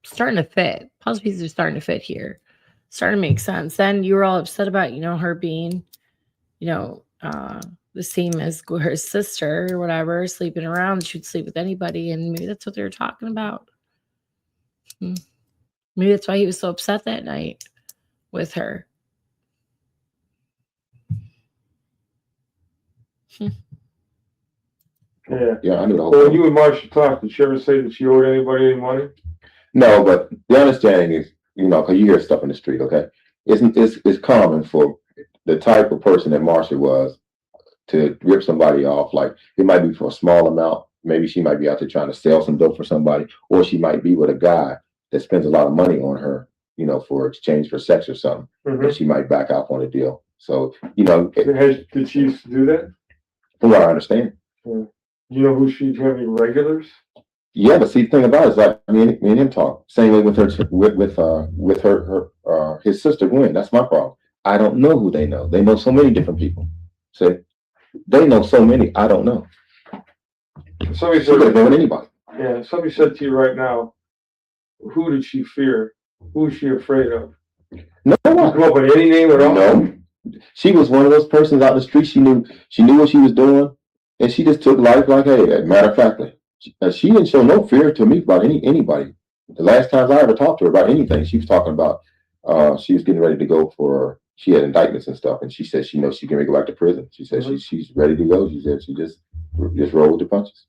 starting to fit. Puzzle pieces are starting to fit here. Starting to make sense. Then you were all upset about, her being, the same as her sister or whatever, sleeping around. She'd sleep with anybody, and maybe that's what they were talking about. Maybe that's why he was so upset that night with her. Yeah, I knew the whole Well, when you and Marsha talked, did she ever say that she owed anybody any money? No, but the understanding is, because you hear stuff in the street, okay? It's common for the type of person that Marsha was to rip somebody off. Like, it might be for a small amount. Maybe she might be out there trying to sell some dope for somebody, or she might be with a guy that spends a lot of money on her, for exchange for sex or something. And she might back out on a deal. So, Did she used to do that? From what I understand. Yeah. You know who she'd have any regulars? Yeah, but see, the thing about it is, like, me and him talk. Same way with his sister Gwen. That's my problem. I don't know who they know. They know so many different people. See, they know so many. I don't know. Somebody said know anybody. Yeah, somebody said to you right now, who did she fear? Who is she afraid of? No one. Come up with any name at all? No. She was one of those persons out in the street. She knew what she was doing, and she just took life like, hey, matter of fact, she didn't show no fear to me about anybody. The last times I ever talked to her about anything, she was talking about she was getting ready to go for, she had indictments and stuff, and she said she knows she's going to go back to prison. She said she's ready to go. She said she just rolled with the punches.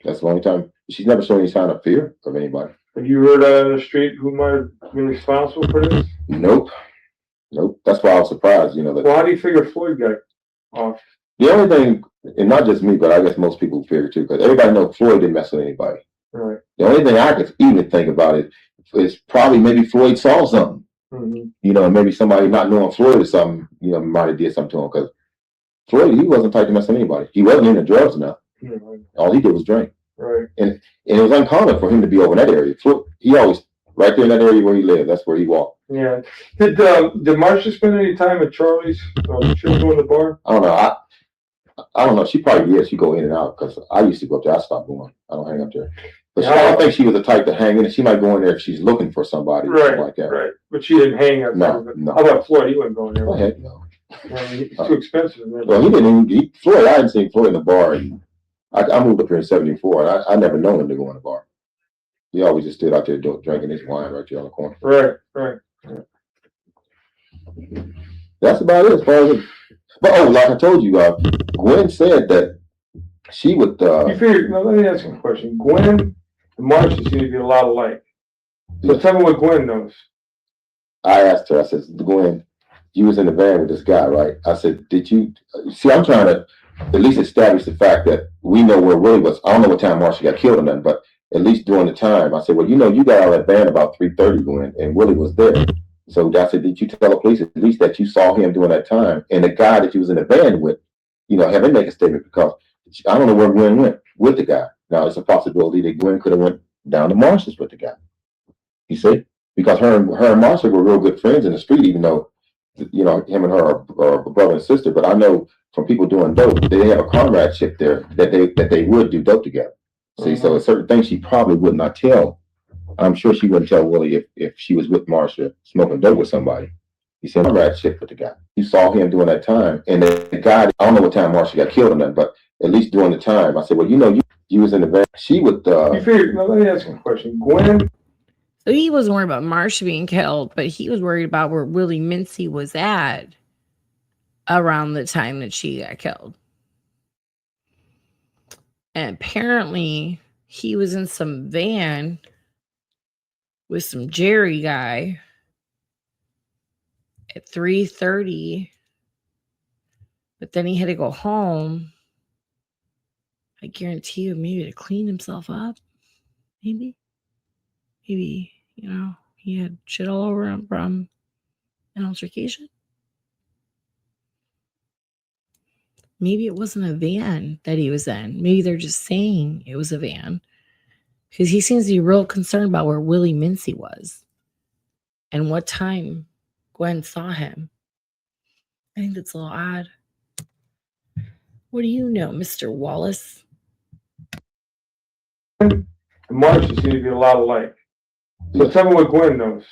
That's the only time. She's never shown any sign of fear of anybody. Have you heard on the street who might have been responsible for this? Nope. That's why I was surprised, that. Well, how do you figure Floyd got off? The only thing, and not just me, but I guess most people figure too, because everybody knows Floyd didn't mess with anybody. Right. The only thing I could even think about it is probably maybe Floyd saw something. Maybe somebody not knowing Floyd or something, might have did something to him, because Floyd, he wasn't type to mess with anybody. He wasn't into drugs enough. Right. All he did was drink. Right. And it was uncommon for him to be over in that area. He always, right there in that area where he lived, that's where he walked. Yeah. Did Marsha spend any time at Charlie's? She was going to the bar? I don't know. I don't know. She probably did. She go in and out, because I used to go up there. I stopped going. I don't hang up there. But I don't think she was the type to hang in. She might go in there if she's looking for somebody or something like that. Right. But she didn't hang up there. No. How about Floyd? He wasn't going there. Go ahead. No. It's too expensive. Well, he didn't even. Floyd, I hadn't seen Floyd in the bar. I moved up here in '74, and I never known him to go in the bar. He always just stood out there drinking his wine right there on the corner. Right. That's about it as far as it. But like I told you, Gwen said that she would. You figure, now let me ask you a question. Gwen and Marsha seem to be a lot alike. So tell me what Gwen knows. I asked her, I said, Gwen, you was in the van with this guy, right? I said, did you see? I'm trying to at least establish the fact that we know where Willie was. I don't know what time Marsha got killed or nothing, but at least during the time, I said, well, you got out of that van about 3:30, Gwen, and Willie was there. So I said, did you tell the police at least that you saw him during that time? And the guy that you was in the van with, have him make a statement, because I don't know where Gwen went with the guy. Now, it's a possibility that Gwen could have went down to Marsha's with the guy. You see? Because her and Marsha were real good friends in the street, even though, him and her are brother and sister. But I know from people doing dope, they have a comradeship there that they would do dope together. See, so certain things she probably would not tell. I'm sure she wouldn't tell Willie if she was with Marsha smoking dope with somebody. He said, comradeship with the guy. You saw him during that time. And the guy, I don't know what time Marsha got killed or nothing, but at least during the time, I said, well, you was in the van. She would. You figure, now let me ask you a question. Gwen. So he wasn't worried about Marsha being killed, but he was worried about where Willie Mincy was at around the time that she got killed. And apparently he was in some van with some Jerry guy at 3:30, but then he had to go home. I guarantee you, maybe to clean himself up. Maybe, he had shit all over him from an altercation. Maybe it wasn't a van that he was in. Maybe they're just saying it was a van, because he seems to be real concerned about where Willie Mincy was and what time Gwen saw him. I think that's a little odd. What do you know, Mr. Wallace? And Marsha seem to be a lot alike. So tell me what Gwen knows.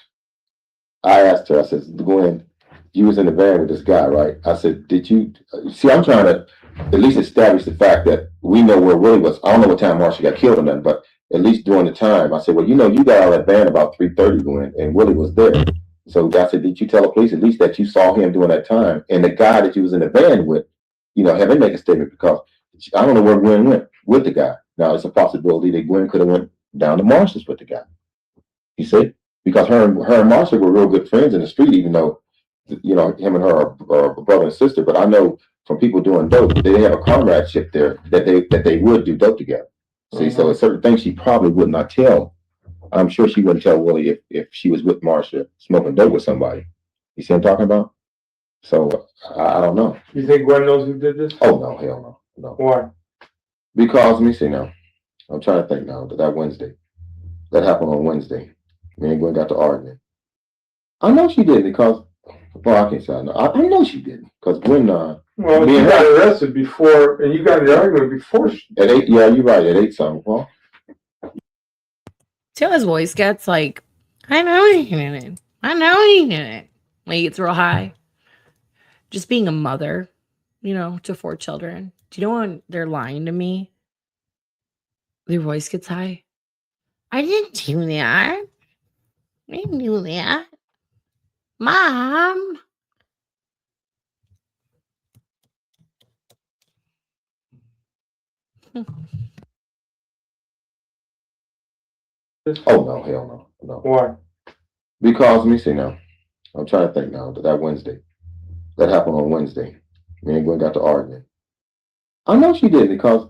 I asked her, I said, Gwen, you was in the van with this guy, right? I said, did you see? I'm trying to at least establish the fact that we know where Willie was. I don't know what time Marsha got killed or nothing, but at least during the time, I said, well, you got out of that van about 3:30, Gwen, and Willie was there. So I said, did you tell the police at least that you saw him during that time? And the guy that you was in the van with, have him make a statement, because I don't know where Gwen went with the guy. Now, it's a possibility that Gwen could have went down to Marsha's with the guy. You see? Because her and Marsha were real good friends in the street, even though, him and her are brother and sister. But I know from people doing dope, they have a comradeship there that they would do dope together. See, so it's certain things she probably would not tell. I'm sure she wouldn't tell Willie if she was with Marsha smoking dope with somebody. You see what I'm talking about? So I don't know. You think Gwen knows who did this? Oh, no, hell no. Why? Because, let me see now. I'm trying to think now. That Wednesday. That happened on Wednesday. Me and Gwen got to arguing. I know she did because, well, I can't say I know. I know she didn't, because Gwen, well, you got arrested before, and you got in the argument before. At 8, yeah, you're right, at 8 something. Well, See how his voice gets like, I know he did it. I know he did it. Like, it's real high. Just being a mother, to 4 children. Do you know when they're lying to me? Their voice gets high. I didn't do that. I didn't do that. Mom. oh, no, hell no. Why? Because, let me see now. I'm trying to think now. That Wednesday. That happened on Wednesday. Me and Gwen got to arguing. I know she did because,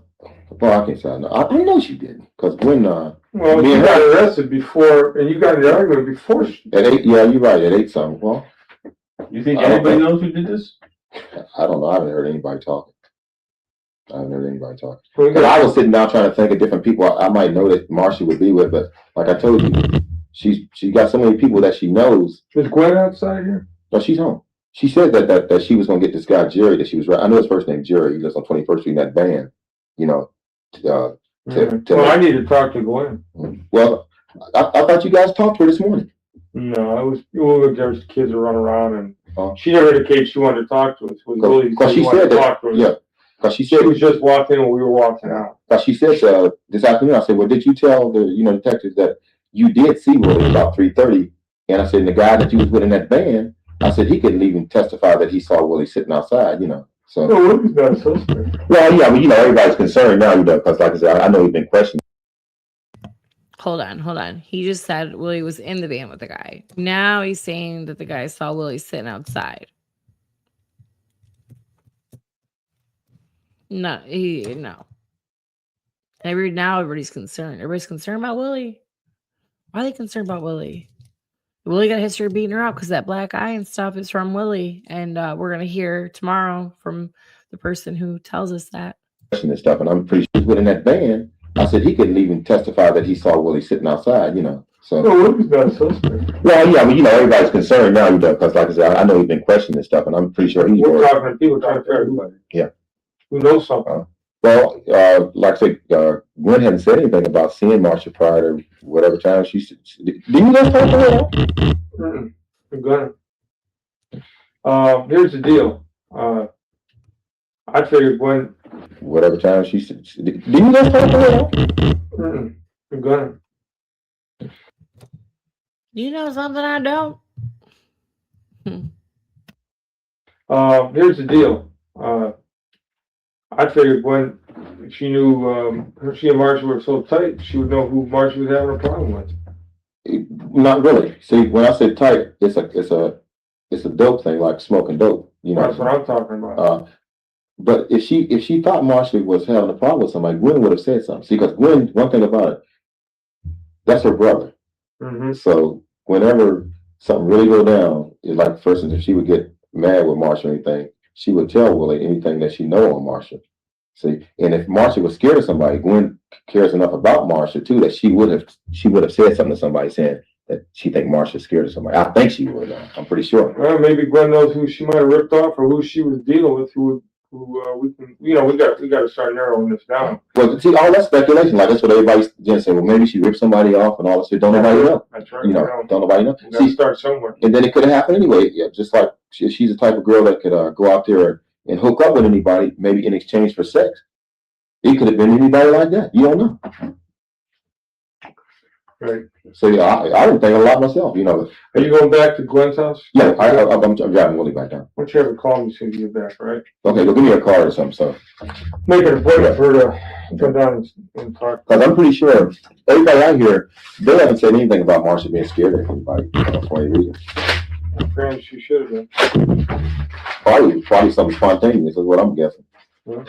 well, I can't say I know. I know she didn't, because Gwen, well, you got arrested before, and you got in the argument before. At 8, yeah, you're right, at 8 something. Well, you think anybody knows who did this? I don't know. I haven't heard anybody talking. But I was sitting down trying to think of different people I might know that Marsha would be with, but like I told you, she got so many people that she knows. Is Gwen outside here? No, she's home. She said that she was going to get this guy, Jerry, that she was right. I know his first name, Jerry. He lives on 21st Street in that van, Well, I need to talk to Gwen. Well, I thought you guys talked to her this morning. No, there's kids that run around, and she never indicated she wanted to talk to us. Because she said that, yeah. Because she said she was just walking in when we were walking out. Because she said this afternoon, I said, well, did you tell the detectives that you did see Willie about 3:30. And I said, and the guy that you was with in that van, I said, he couldn't even testify that he saw Willie sitting outside, you know. So, No, Willie's not a suspect. well, yeah, but you know, everybody's concerned now, you know, because like I said, I know he's been questioned. Hold on. He just said Willie was in the van with the guy. Now he's saying that the guy saw Willie sitting outside. No. Now everybody's concerned. Everybody's concerned about Willie. Why are they concerned about Willie? Willie got a history of beating her up because that black eye and stuff is from Willie. And we're going to hear tomorrow from the person who tells us that. And stuff, and I'm pretty sure he's in that van. I said, he couldn't even testify that he saw Willie sitting outside, you know. So, no, Willie's not a suspect. Well, yeah, but you know, everybody's concerned now, you know, because like I said, I know he's been questioning and stuff, and I'm pretty sure he's. We're talking to people trying to figure out who knows something. Well, like I said, Gwen hadn't said anything about seeing Marsha prior to whatever time she said. Do you know something? I'm gonna. Here's the deal. I figured Gwen. Whatever time she said. Do you know something? I'm gonna. You know something I don't? Here's the deal. I figured Gwen, she knew she and Marsha were so tight, she would know who Marsha was having a problem with. Not really. See, when I say tight, it's a dope thing, like smoking dope. You know, that's what I'm talking about. But if she thought Marsha was having a problem with somebody, Gwen would have said something. See, because Gwen, one thing about it, that's her brother. Mm-hmm. So whenever something really go down, it's like, for instance, if she would get mad with Marsha or anything, she would tell Willie anything that she know on Marsha. See, and if Marsha was scared of somebody, Gwen cares enough about Marsha too that she would have said something to somebody saying that she think Marsha's scared of somebody. I think she would. I'm pretty sure. Well, maybe Gwen knows who she might have ripped off or who she was dealing with. We can, you know, we got to start narrowing this down. Well, see, all that speculation, like that's what everybody's just saying. Well, maybe she ripped somebody off and all this. Don't nobody know. That's right. You know, don't nobody know. We got to start somewhere. And then it could have happened anyway. Yeah, just like she's the type of girl that could go out there and hook up with anybody, maybe in exchange for sex. It could have been anybody like that. You don't know. Right. So yeah, I didn't think a lot myself. You know. Are you going back to Gwen's house? Yeah, I'm driving Willie back down. Why don't you have her call me as soon as you get back, right? Okay, well, give me a card or something. So make an appointment for her to come down and talk. Because I'm pretty sure everybody out here, they haven't said anything about Marsha being scared of anybody for any reason. Perhaps she should have been. Probably something spontaneous is what I'm guessing. Yeah.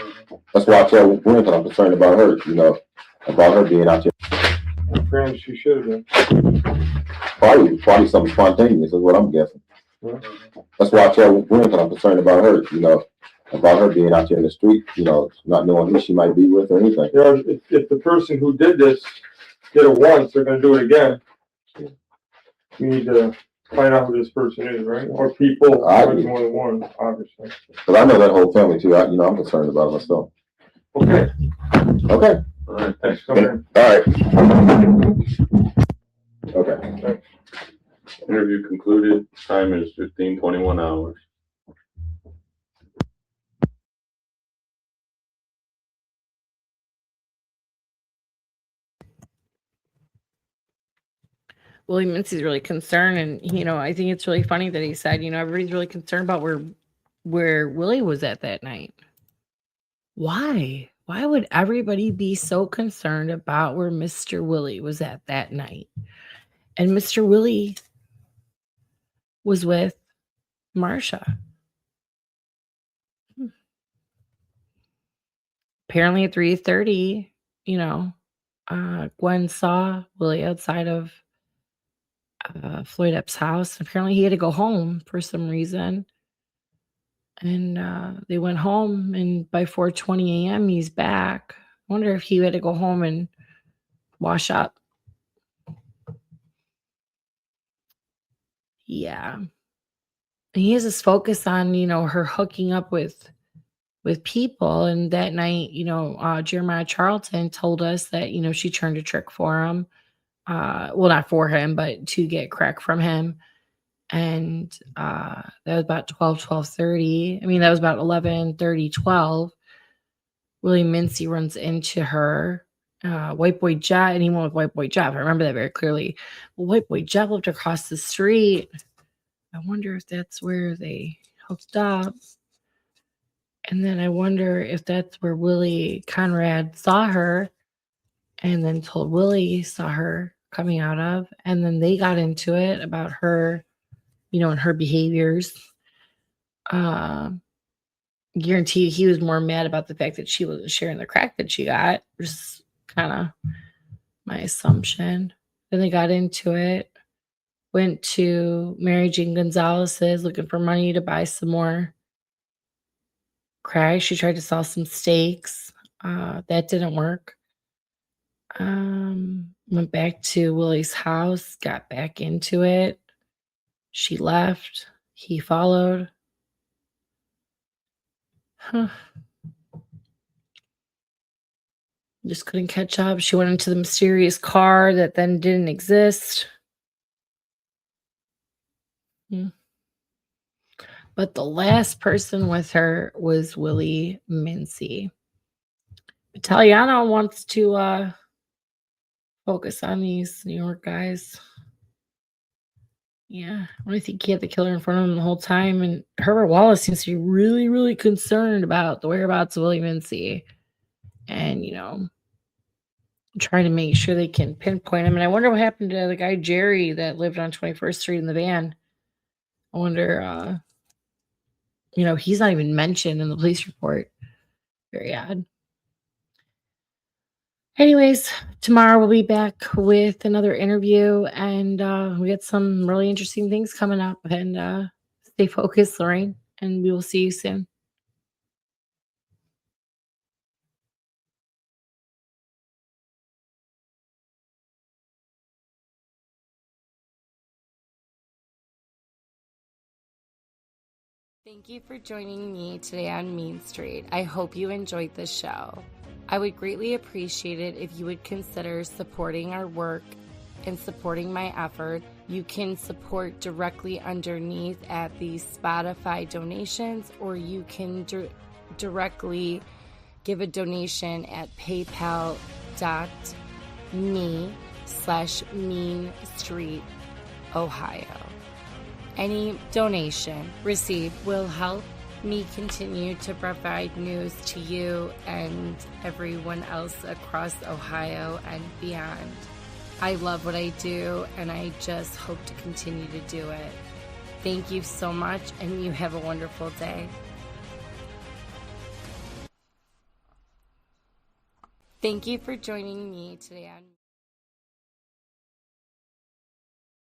That's why I tell Gwen that I'm concerned about her, you know, about her being out there. Perhaps she should have been. Probably something spontaneous is what I'm guessing. Yeah. That's why I tell Gwen that I'm concerned about her, you know, about her being out there in the street, you know, not knowing who she might be with or anything. You know, if the person who did this did it once, they're going to do it again. We need to find out who this person is, right? Or people, more than one, obviously. Because I know that whole family too. I'm concerned about it myself. Okay. Okay. All right. Thanks. Okay. All right. Okay. Interview concluded. Time is 15:21 hours. Willie Mincy's really concerned, and you know, I think it's really funny that he said, you know, everybody's really concerned about where Willie was at that night. Why? Why would everybody be so concerned about where Mr. Willie was at that night? And Mr. Willie was with Marsha. Apparently at 3:30, you know, Gwen saw Willie outside of Floyd Epps' house. Apparently he had to go home for some reason. And they went home, and by 4:20 a.m. he's back. I wonder if he had to go home and wash up. Yeah. And he has this focus on, you know, her hooking up with people. And that night, you know, Jeremiah Charlton told us that, you know, she turned a trick for him. Well, not for him, but to get crack from him. And that was about 12:30. I mean, that was about 11:30, 12. Willie Mincy runs into her White Boy Jet, and he went with White Boy Jeff. I remember that very clearly. Well, White Boy Jeff lived across the street. I wonder if that's where they hooked up. And then I wonder if that's where Willie Conrad saw her and then told Willie he saw her coming out of. And then they got into it about her, you know, and her behaviors. Guarantee he was more mad about the fact that she wasn't sharing the crack that she got, which is kind of my assumption. Then they got into it. Went to Mary Jane Gonzalez's looking for money to buy some more crack. She tried to sell some steaks. That didn't work. Went back to Willie's house, got back into it. She left. He followed. Just couldn't catch up. She went into the mysterious car that then didn't exist. But the last person with her was Willie Mincy. Italiano wants to focus on these New York guys. Yeah, I think he had the killer in front of him the whole time. And Herbert Wallace seems to be really, really concerned about the whereabouts of Willie Mincy. And, you know, trying to make sure they can pinpoint him. And I wonder what happened to the guy Jerry that lived on 21st Street in the van. I wonder, you know, he's not even mentioned in the police report. Very odd. Anyways, tomorrow we'll be back with another interview, and we got some really interesting things coming up. And stay focused, Lorraine, and we will see you soon. Thank you for joining me today on Mean Street. I hope you enjoyed the show. I would greatly appreciate it if you would consider supporting our work and supporting my effort. You can support directly underneath at the Spotify donations, or you can directly give a donation at paypal.me/Mean Street, Ohio. Any donation received will help me continue to provide news to you and everyone else across Ohio and beyond. I love what I do, and I just hope to continue to do it. Thank you so much, and you have a wonderful day. Thank you for joining me today on